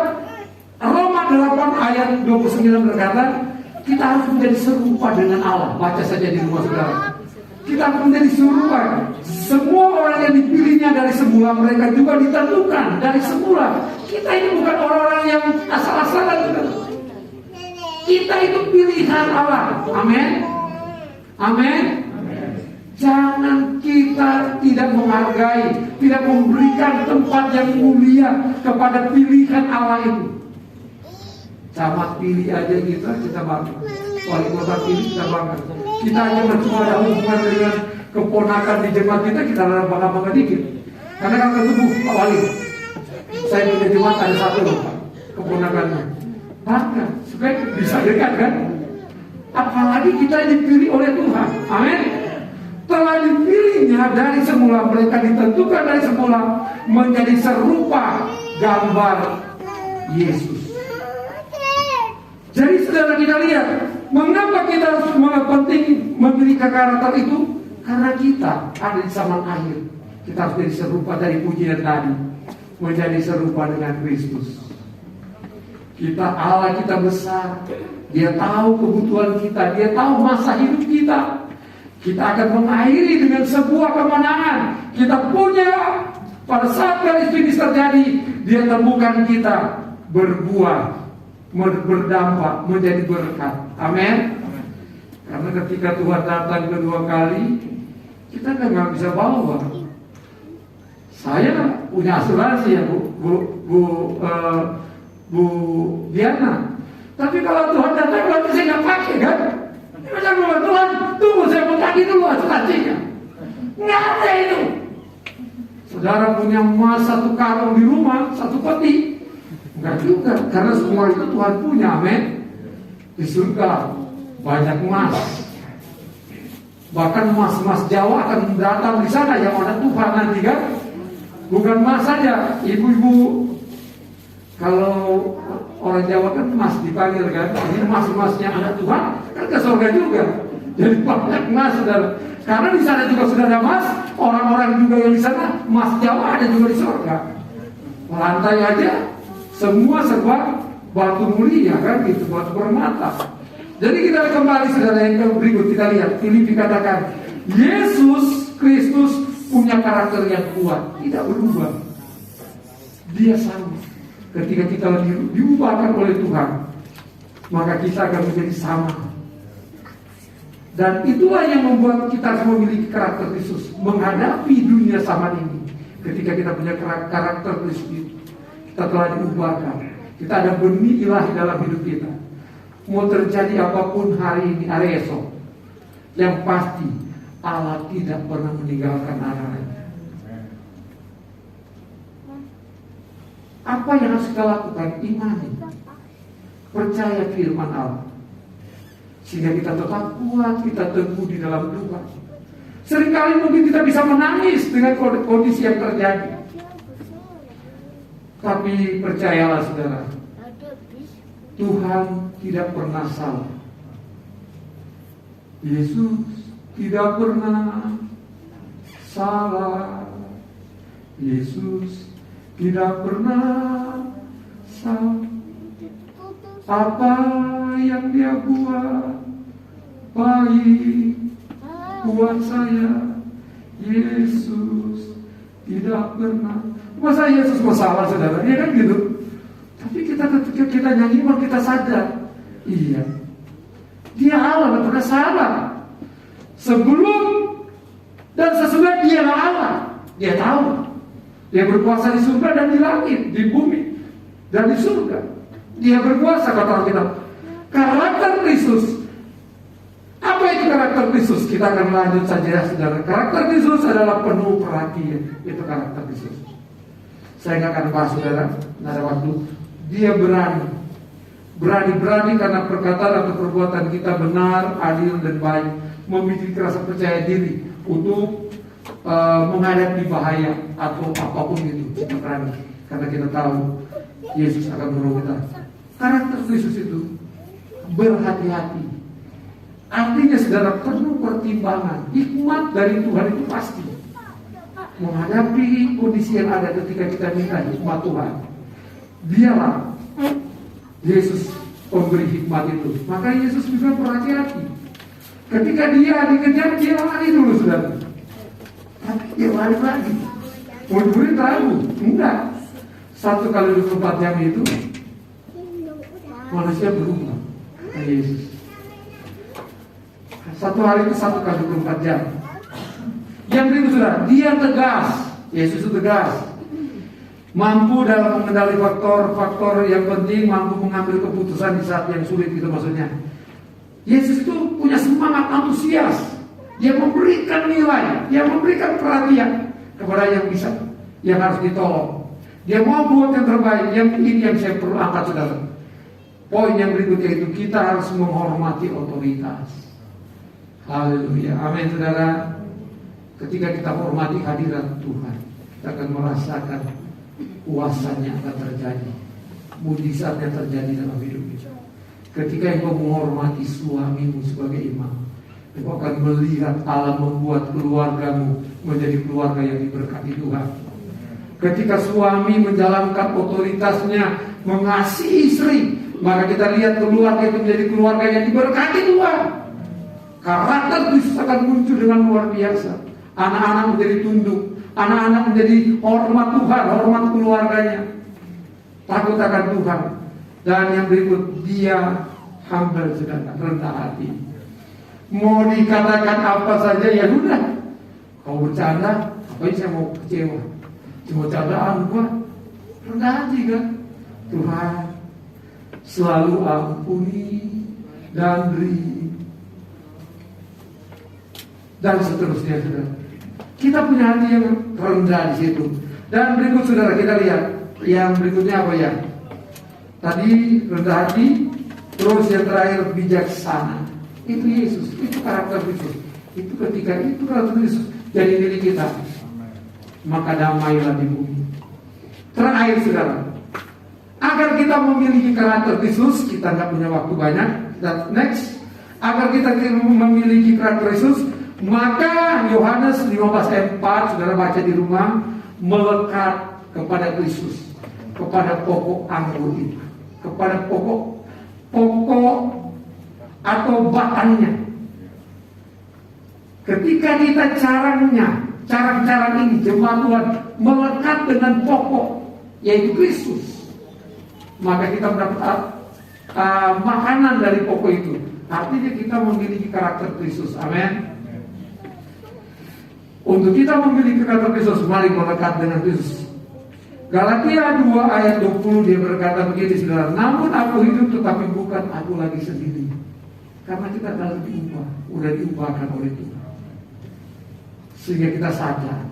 Roma 8 ayat 29 berkata, kita harus menjadi serupa dengan Allah. Baca saja di rumah saudara. Kita harus menjadi serupa. Semua orang yang dipilihnya dari semula, mereka juga ditentukan dari semula. Kita ini bukan orang-orang yang asal-asalan. Kita itu pilihan Allah. Amin. Amin. Jangan kita tidak menghargai, tidak memberikan tempat yang mulia kepada pilihan Allah itu. Camat pilih aja kita bangga. Wali kota pilih kita bangga. Kita hanya cuma ada hubungan dengan keponakan di jemaat kita ada bangga-bangga dikit. Karena kan ketemu Pak Wali, saya punya jemaat ada satu loh, keponakannya. Bangga, supaya bisa dekat kan. Apalagi kita dipilih oleh Tuhan. Amin. Telah dipilihnya dari semula, mereka ditentukan dari semula menjadi serupa gambar Yesus. Jadi saudara, kita lihat mengapa kita harus penting memiliki karakter itu. Karena kita ada di zaman akhir. Kita harus jadi serupa dari pujian tadi, menjadi serupa dengan Kristus. Allah kita besar. Dia tahu kebutuhan kita, Dia tahu masa hidup kita. Kita akan mengakhiri dengan sebuah kemenangan. Kita punya, pada saat garis finish terjadi, Dia temukan kita berbuah, berdampak, menjadi berkat. Amin. Karena ketika Tuhan datang kedua kali, kita nggak bisa bawa. Saya punya asuransi ya Bu Diana. Tapi kalau Tuhan datang berarti saya nggak pakai kan? Macam Tuhan, tunggu saya mau tadi dulu asuransinya. Nggak ada itu. Saudara punya emas satu karung di rumah, satu peti. Enggak juga, karena semua itu Tuhan punya, amin. Di surga banyak emas. Bahkan emas-emas Jawa akan datang di sana yang ada Tuhan nanti kan. Bukan emas saja, ibu-ibu. Kalau orang Jawa kan emas dipanggil kan. Ini emas-emasnya ada Tuhan kan ke surga juga. Jadi banyak emas, saudara. Karena di sana juga sudah ada emas. Orang-orang juga yang di sana emas Jawa ada juga di surga. Lantai aja semua serba batu mulia kan gitu, batu permata. Jadi kita kembali saudara yang berikut, kita lihat Filipi katakan Yesus Kristus punya karakter yang kuat, tidak berubah. Dia sama. Ketika kita diubahkan oleh Tuhan, maka kita akan menjadi sama. Dan itulah yang membuat kita harus memiliki karakter Kristus menghadapi dunia zaman ini. Ketika kita punya karakter Kristus, kita telah diubahkan. Kita ada benih ilahi dalam hidup kita. Mau terjadi apapun hari ini, hari esok, yang pasti Allah tidak pernah meninggalkan anak-anaknya. Apa yang harus kita lakukan? Imani, percaya firman Allah, sehingga kita tetap kuat, kita teguh di dalam Tuhan. Seringkali mungkin kita bisa menangis dengan kondisi yang terjadi, tapi percayalah saudara, Tuhan tidak pernah salah. Yesus tidak pernah salah. Yesus tidak pernah salah. Apa yang dia buat baik buat saya. Yesus tidak pernah. Masa Yesus masalah, saudara? Iya kan gitu. Tapi ketika kita nyanyi, kita sadar, iya, dia Allah, tidak pernah salah. Sebelum dan sesudah dia Allah. Dia tahu. Dia berkuasa di surga dan di langit, di bumi dan di surga. Dia berkuasa, kata Alkitab. Karakter Kristus. Apa itu karakter Kristus? Kita akan lanjut saja ya, saudara. Karakter Kristus adalah penuh perhatian. Itu karakter Kristus. Saya nggak akan bahas, saudara, nggak ada waktu. Dia berani karena perkataan atau perbuatan kita benar, adil dan baik, memiliki rasa percaya diri untuk menghadapi bahaya atau apapun itu. Kita berani karena kita tahu Yesus akan menolong kita. Karakter Kristus itu berhati-hati. Artinya, saudara, penuh pertimbangan. Hikmat dari Tuhan itu pasti menghadapi kondisi yang ada ketika kita minta hikmat Tuhan. Dialah Yesus pemberi hikmat itu. Maka Yesus juga berhati-hati. Ketika dia dikejar, dia lari dulu, saudara. Tapi dia lari lagi. Murid-murid tahu, enggak. 1 kali 24 jam itu manusia berubah ke Yesus. 1 hari itu 1 kali 24 jam. Yang berikut, saudara, dia tegas. Yesus itu tegas. Mampu dalam mengendali faktor yang penting, mampu mengambil keputusan di saat yang sulit, gitu maksudnya. Yesus itu punya semangat antusias. Dia memberikan nilai, dia memberikan perhatian kepada yang bisa, yang harus ditolong. Dia mau buat yang terbaik. Ini yang saya perlu angkat, saudara. Poin yang berikutnya itu, kita harus menghormati otoritas. Haleluya, amin, saudara. Ketika kita hormati hadirat Tuhan, kita akan merasakan kuasanya akan terjadi, mujizat yang terjadi dalam hidup kita. Ketika engkau menghormati suamimu sebagai imam, engkau akan melihat Allah membuat keluargamu menjadi keluarga yang diberkati Tuhan. Ketika suami menjalankan otoritasnya, mengasihi istri, maka kita lihat keluarga itu menjadi keluarga yang diberkati Tuhan. Karakter Kristus akan muncul dengan luar biasa. Anak-anak menjadi tunduk, anak-anak menjadi hormat Tuhan, hormat keluarganya, takut akan Tuhan. Dan yang berikut, dia humble, saudara, rendah hati. Mau dikatakan apa saja, ya udah. Kau bercanda, apa yang saya mau kecewa? Cuma candaan gua, rendah hati kan. Tuhan selalu ampuni dan beri, dan seterusnya, saudara. Kita punya hati yang rendah di situ. Dan berikut, saudara, kita lihat yang berikutnya apa ya? Tadi rendah hati, terus yang terakhir bijaksana. Itu Yesus, itu karakter Yesus. Itu ketika itu karakter Yesus jadi diri kita, maka damailah di bumi. Terakhir, saudara, agar kita memiliki karakter Yesus, kita nggak punya waktu banyak. Dan next, agar kita memiliki karakter Yesus, maka Yohanes 15 ayat 4, saudara baca di rumah, melekat kepada Kristus, kepada pokok anggur itu, kepada pokok atau batangnya. Ketika kita carang ini, jemaat Tuhan, melekat dengan pokok, yaitu Kristus, maka kita mendapat makanan dari pokok itu. Artinya kita memiliki karakter Kristus. Amin. Untuk kita memiliki karakter Kristus, mari melekat dengan Kristus. Galatia 2 ayat 20, dia berkata begini, saudara, namun aku hidup tetapi bukan aku lagi sendiri, karena kita adalah diubah, udah diubahkan oleh Tuhan. Sehingga kita sadar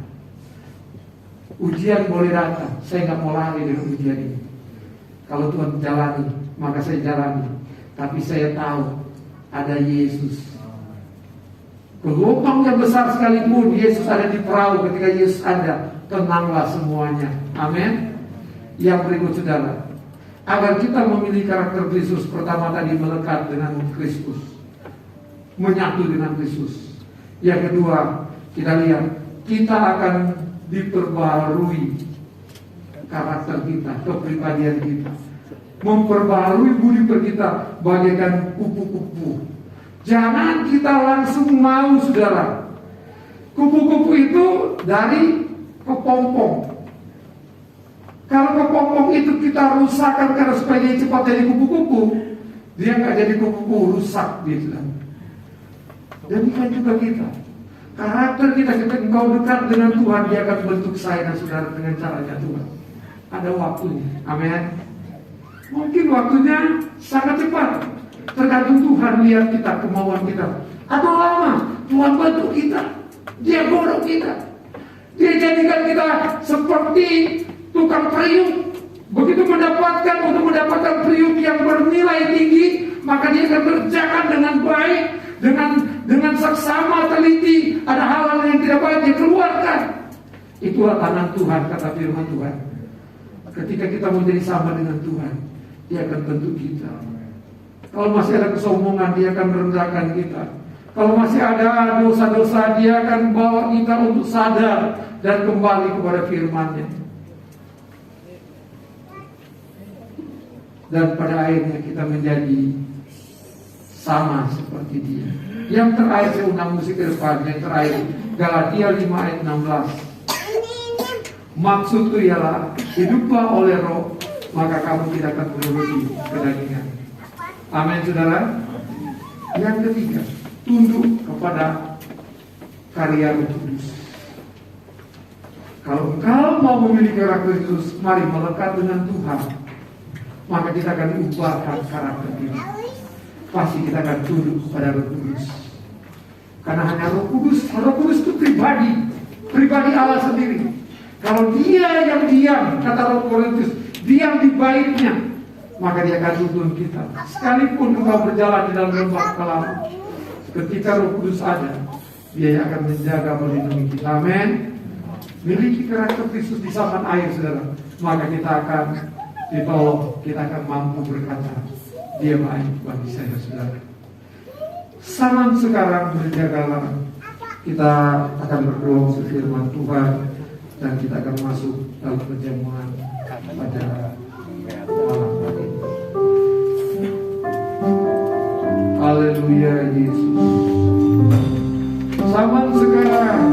ujian boleh datang, saya nggak mau lari dengan ujian ini. Kalau Tuhan jalani, maka saya jalani. Tapi saya tahu ada Yesus. Gelombangnya besar sekalipun, Yesus ada di perahu. Ketika Yesus ada, tenanglah semuanya. Amin. Yang berikut, saudara, agar kita memiliki karakter Kristus, pertama tadi melekat dengan Kristus, menyatu dengan Kristus. Yang kedua, kita lihat kita akan diperbarui karakter kita, kepribadian kita, memperbarui budi kita bagaikan kupu-kupu. Jangan kita langsung mau, saudara. Kupu-kupu itu dari kepompong. Kalau kepompong itu kita rusakkan karena supaya dia cepat jadi kupu-kupu, dia nggak jadi kupu-kupu, rusak gitu. Demikian juga kita. Karakter kita, ketika engkau dekat dengan Tuhan, dia akan bentuk saya dan saudara dengan caranya Tuhan. Ada waktunya, amin. Mungkin waktunya sangat cepat, tergantung Tuhan lihat kita, kemauan kita. Atau lama, Tuhan bentuk kita, dia borok kita, dia jadikan kita seperti tukang periuk. Begitu untuk mendapatkan periuk yang bernilai tinggi, maka dia akan kerjakan dengan baik, dengan seksama, teliti. Ada hal-hal yang tidak baik dia keluarkan. Itulah tangan Tuhan, kata firman Tuhan. Ketika kita mau jadi sama dengan Tuhan, dia akan bentuk kita. Kalau masih ada kesombongan, dia akan merendahkan kita. Kalau masih ada dosa-dosa, dia akan bawa kita untuk sadar dan kembali kepada firman-Nya. Dan pada akhirnya kita menjadi sama seperti dia. Yang terakhir, saya undang musik ke depan. Yang terakhir, Galatia 5 ayat 16. Maksud itu ialah hiduplah oleh roh, maka kamu tidak akan menuruti kedagingan. Amin, saudara. Yang ketiga, tunduk kepada karya Roh Kudus. Kalau engkau mau memiliki karakter Yesus, mari melekat dengan Tuhan, maka kita akan diubahkan karakter kita. Pasti kita akan tunduk kepada Roh Kudus. Karena hanya Roh Kudus itu pribadi Allah sendiri. Kalau dia yang diam, kata Roh Korintus, diam di baitnya, maka dia akan tuntun kita. Sekalipun engkau berjalan di dalam lembah kelam, ketika Roh Kudus ada, dia akan menjaga, melindungi kita. Amin. Miliki karakter Kristus di zaman air, saudara, maka kita akan ditolong, kita akan mampu berkata, dia baik bagi saya, saudara. Zaman sekarang berjagalah. Kita akan berdoa firman Tuhan dan kita akan masuk dalam perjamuan pada malam hari. Haleluya, Yesus. Zaman sekarang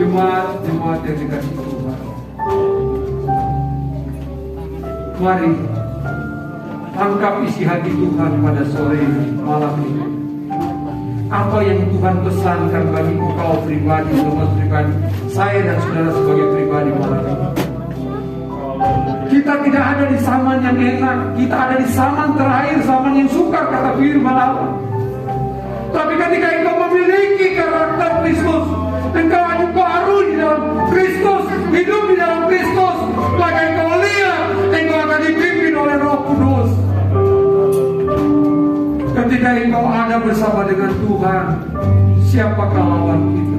jemaat yang dikasih Tuhan, mari tangkap isi hati Tuhan pada sore malam ini. Apa yang Tuhan pesankan bagi engkau pribadi, teman pribadi, saya dan saudara sebagai pribadi malam ini. Kita tidak ada di zaman yang enak, kita ada di zaman terakhir, zaman yang sukar, kata firman Allah. Tapi ketika engkau memiliki karakter Kristus, engkau ada baru di dalam Kristus, hidup di dalam Kristus, maka engkau lihat, engkau akan dipimpin oleh Roh Kudus. Ketika engkau ada bersama dengan Tuhan, siapakah lawan kita?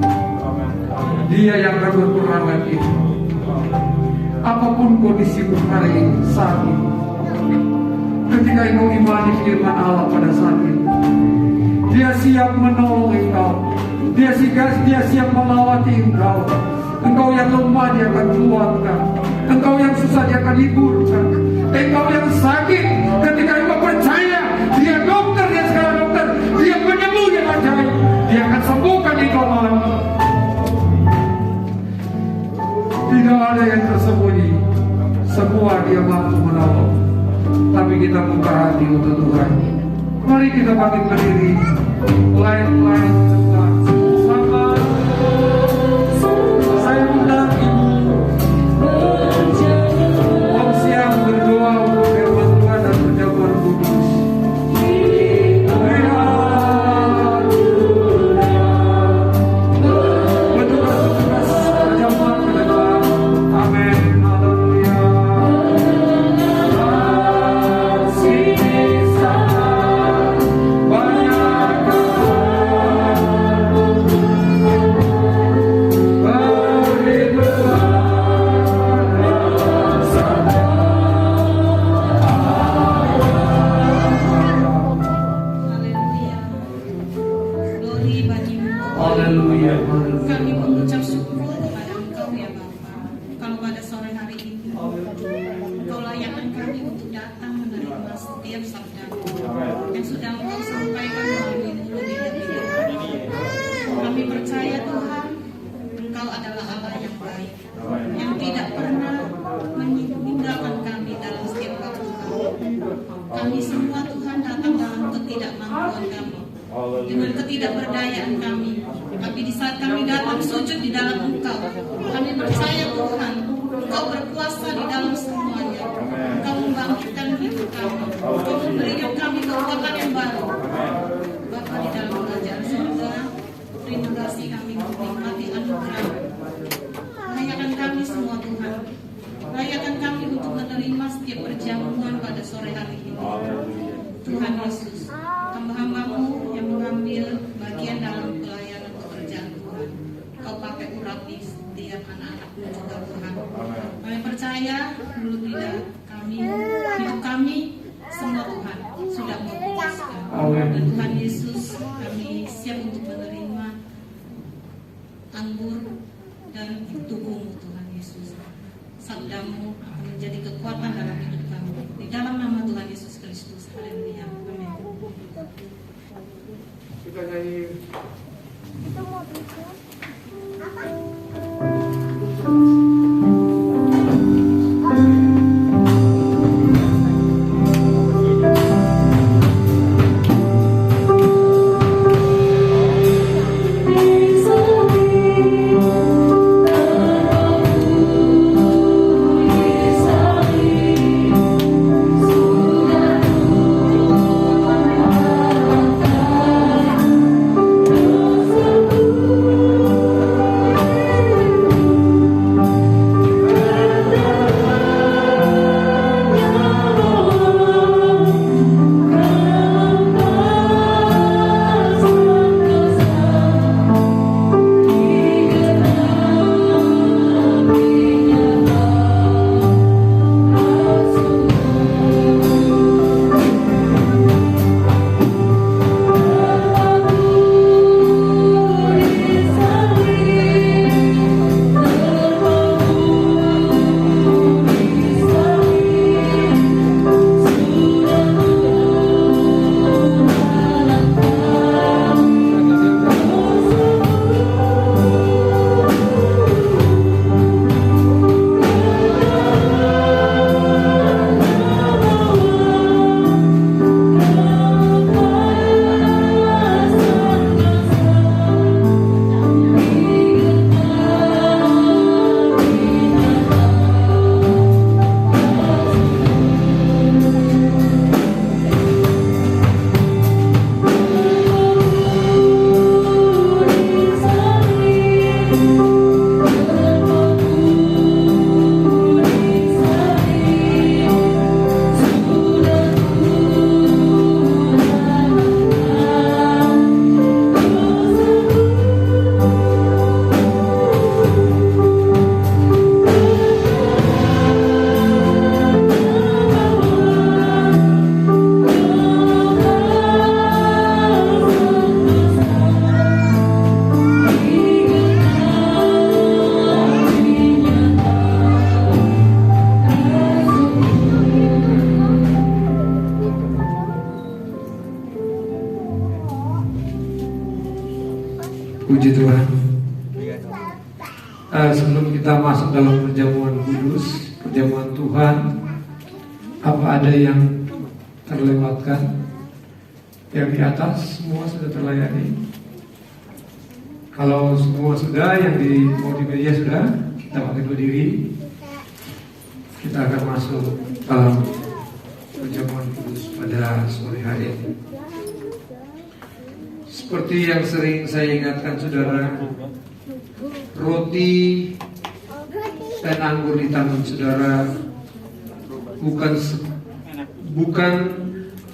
Dia yang akan berperangan kita. Apapun kondisimu hari ini, saat ini, ketika engkau imani firman Allah pada saat ini, dia siap menolong engkau. Dia siap melawati engkau. Engkau yang lemah dia akan kuatkan. Engkau yang susah dia akan hiburkan. Engkau yang sakit, ketika engkau percaya dia dokter, dia sekarang dokter, dia penyembuh yang ajaib, dia akan sembuhkan engkau malam. Tidak ada yang tersembunyi, semua dia mampu menolong. Tapi kita buka hati untuk Tuhan. Mari kita bangkit berdiri, lain-lain sama. Haleluya. Kami mengucap syukur kepada Engkau ya Bapa. Kalau pada sore hari ini Engkau layakkan kami untuk datang menerima setiap sabda yang sudah Engkau sampaikan melalui mulut bibir kami. Kami percaya Tuhan, Engkau adalah Allah yang baik, yang tidak pernah meninggalkan kami dalam setiap waktu kami. Kami semua Tuhan datang dalam ketidakmampuan kami, dengan ketidakberdayaan kami. Tapi di saat kami datang sujud di dalam Engkau, kami percaya Tuhan, Engkau berkuasa di dalam semuanya. Engkau membangkitkan hidup kami, Engkau memberikan kami kekuatan yang baru. Bapa di dalam kerajaan surga, terima kasih kami menikmati anugerah. Layakkan kami semua Tuhan, layakkan kami untuk menerima setiap perjamuan pada sore hari ini. Tuhan Yesus, hamba-hambamu yang mengambil bagian dalam pelayanan pekerjaan Tuhan, Kau pakai urapi setiap anak-anakmu juga Tuhan. Kami percaya mulut lidah kami, hidup kami, semua Tuhan sudah memuaskan. Dan Tuhan Yesus, kami siap untuk menerima anggur dan tubuhmu Tuhan Yesus. Sabdamu akan menjadi kekuatan dalam hidup kami. Di dalam nama Tuhan Yesus Kristus. Haleluya. Amin. Kita nyanyi. Puji Tuhan. Sebelum kita masuk dalam perjamuan kudus, perjamuan Tuhan, apa ada yang terlewatkan? Yang di atas semua sudah terlayani. Kalau semua sudah, yang di media sudah, kita pakai berdiri. Kita akan masuk dalam perjamuan kudus pada sore hari ini. Seperti yang sering saya ingatkan saudara, roti dan anggur di tangan saudara bukan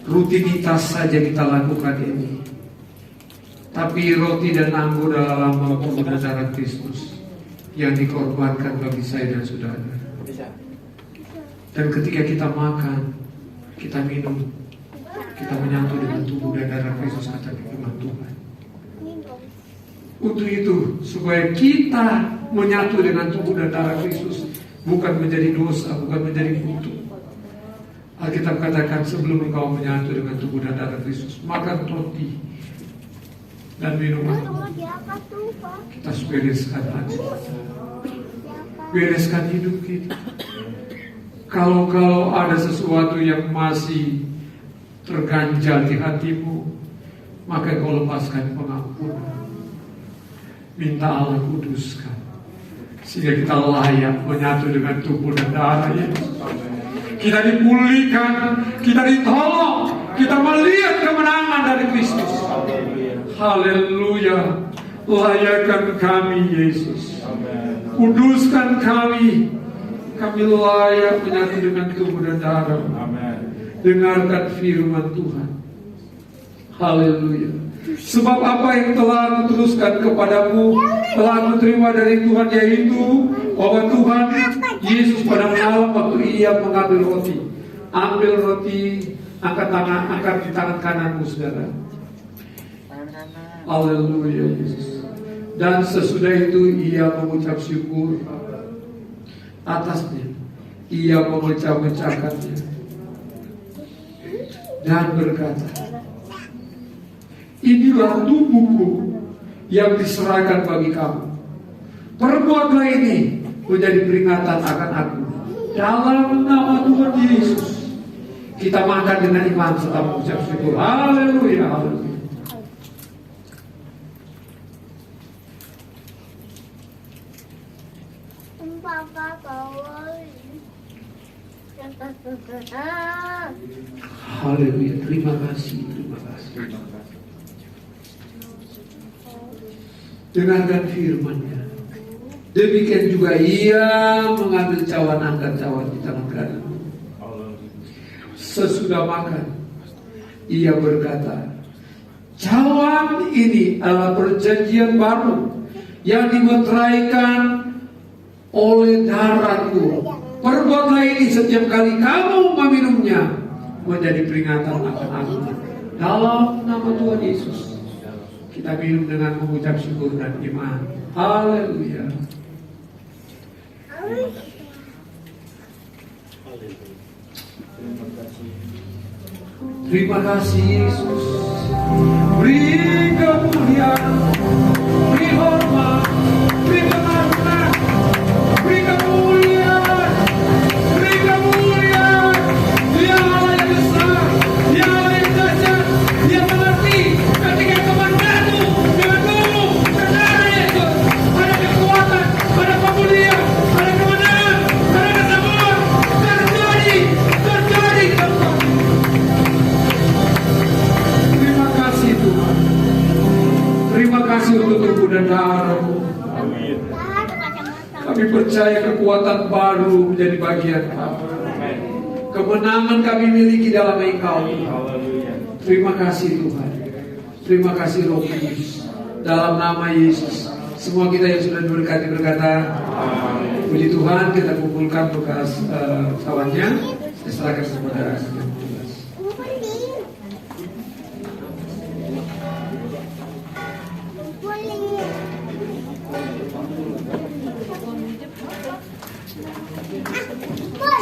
rutinitas saja kita lakukan ini, tapi roti dan anggur adalah lambang tubuh dan darah Kristus yang dikorbankan bagi saya dan saudara. Dan ketika kita makan, kita minum, kita menyatu dengan tubuh dan darah Kristus, kata firman Tuhan. Untuk itu, supaya kita menyatu dengan tubuh dan darah Kristus, bukan menjadi dosa, bukan menjadi kutuk. Alkitab katakan, sebelum engkau menyatu dengan tubuh dan darah Kristus, makan roti dan minuman, kita bereskan hati, bereskan hidup kita. Kalau ada sesuatu yang masih terganjal di hatimu, maka kau lepaskan pengampunan. Minta Allah kuduskan, sehingga kita layak menyatu dengan tubuh dan darah Yesus. Kita dipulihkan, kita ditolong, kita melihat kemenangan dari Kristus. Haleluya. Layakkan kami Yesus, kuduskan kami. Kami layak menyatu dengan tubuh dan darah. Dengarkan firman Tuhan. Haleluya. Sebab apa yang telah kuteruskan kepadamu, telah kuterima dari Tuhan, yaitu bahwa Tuhan Yesus pada malam waktu ia mengambil roti, ambil roti, angkat di tangan kananmu, saudara. Haleluya Yesus. Dan sesudah itu ia mengucap syukur atasnya, ia memecah-mecahkannya dan berkata, inilah tubuhku yang diserahkan bagi kamu. Perbuatlah ini menjadi peringatan akan aku. Dalam nama Tuhan Yesus, kita makan dengan iman serta mengucap syukur. Haleluya, haleluya. Haleluya, terima kasih, terima kasih. Dengarkan firman-Nya. Demikian juga ia mengambil cawan, angkat cawan di tangan kanan. Sesudah makan, ia berkata, cawan ini adalah perjanjian baru yang dimeteraikan oleh darahku. Perbuatlah ini setiap kali kamu meminumnya menjadi peringatan akan aku. Dalam nama Tuhan Yesus, kita minum dengan mengucap syukur dan iman. Haleluya. Terima kasih Yesus. Beri kemuliaan, beri hormat, beri pengakuan, beri kemuliaan, beri kemuliaan. Dia Allah yang besar, Dia Allah yang dahsyat, Dia mengerti ketika kemandamu dengan tubuh dan darah Yesus. Ada kekuatan, ada pemulihan, ada kemenangan, ada kesabaran. Terjadi. Terima kasih Tuhan. Terima kasih untuk tubuh dan darah-Mu. Kami percaya kekuatan baru menjadi bagian kami. Kemenangan kami miliki dalam Engkau. Terima kasih Tuhan. Terima kasih Roh Kudus. Dalam nama Yesus, semua kita yang sudah diberkati berkata, puji Tuhan. Kita kumpulkan bekas cawannya. Saya serahkan kepada yang tugas.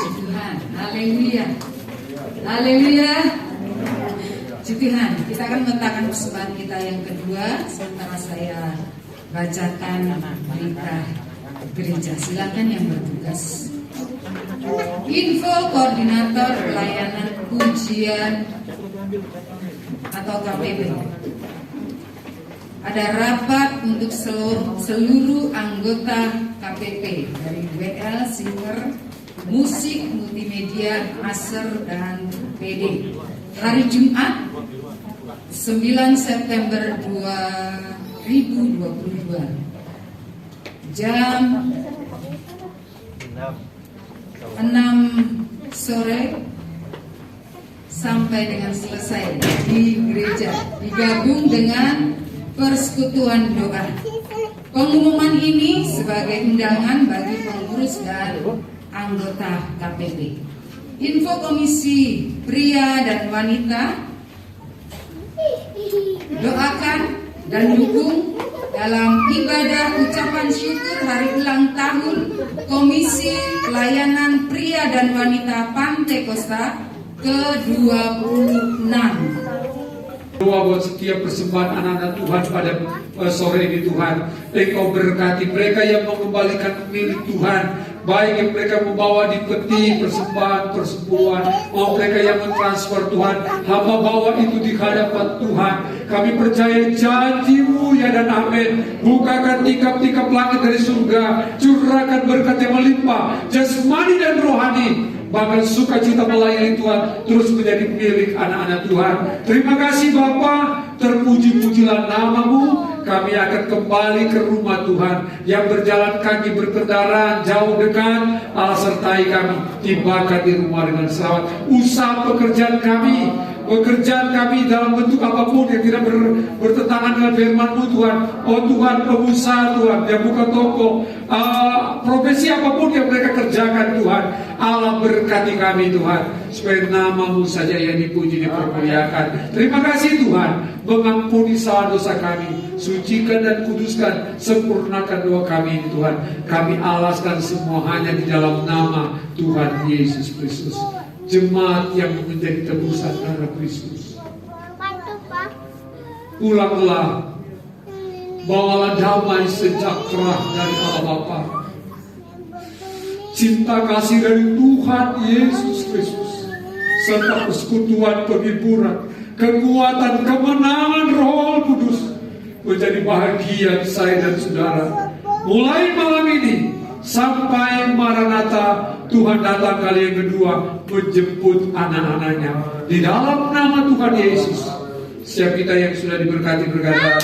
Tuhan, haleluya, haleluya. Puji Tuhan, kita akan meletakkan persembahan kita yang kedua. Sementara saya bacakan berita gereja. Silakan yang bertugas. Info koordinator pelayanan pujian atau KPP. Ada rapat untuk seluruh anggota KPP dari WL, Singer, Musik, Multimedia, Aser, dan PD. Hari Jumat 9 September 2022 jam 6 sore sampai dengan selesai di gereja, digabung dengan persekutuan doa. Pengumuman ini sebagai undangan bagi pengurus dan anggota KPP. Info komisi pria dan wanita, doakan dan dukung dalam ibadah ucapan syukur hari ulang tahun Komisi Pelayanan Pria dan Wanita Pantai Kosta ke-26. Doa buat setiap persembahan anak-anak Tuhan pada sore ini Tuhan. Engkau berkati mereka yang mengembalikan milik Tuhan, baik yang mereka membawa di peti persembahan persepuluhan, mau mereka yang mentransfer Tuhan, hamba bawa itu di hadapan Tuhan. Kami percaya janji-Mu ya dan amin. Bukakan tingkap-tingkap langit dari surga, curahkan berkat yang melimpah jasmani dan rohani, bahkan sukacita melayani Tuhan terus menjadi milik anak-anak Tuhan. Terima kasih Bapa, terpuji-pujilah nama-Mu. Kami akan kembali ke rumah Tuhan. Yang berjalan kaki berkendaraan jauh dekat, Allah sertai kami, tibakan di rumah dengan selamat. Usaha pekerjaan kami dalam bentuk apapun yang tidak bertentangan dengan firman-Mu Tuhan. Oh Tuhan, pengusaha Tuhan yang buka toko, profesi apapun yang mereka kerjakan Tuhan, Allah berkati kami Tuhan, supaya nama-Mu saja yang dipuji, dipermuliakan. Terima kasih Tuhan, mengampuni salah dosa kami, sucikan dan kuduskan, sempurnakan doa kami ini Tuhan. Kami alaskan semua hanya di dalam nama Tuhan Yesus Kristus, jemaat yang menjadi tebusan darah Kristus. Pulanglah, bawalah damai sejahtera dari Allah Bapa, cinta kasih dari Tuhan Yesus Kristus, serta persekutuan penghiburan, kekuatan, kemenangan Roh Kudus menjadi bahagia saya dan saudara mulai malam ini sampai Maranatha Tuhan datang kali yang kedua menjemput anak-anaknya. Di dalam nama Tuhan Yesus, setiap kita yang sudah diberkati berkata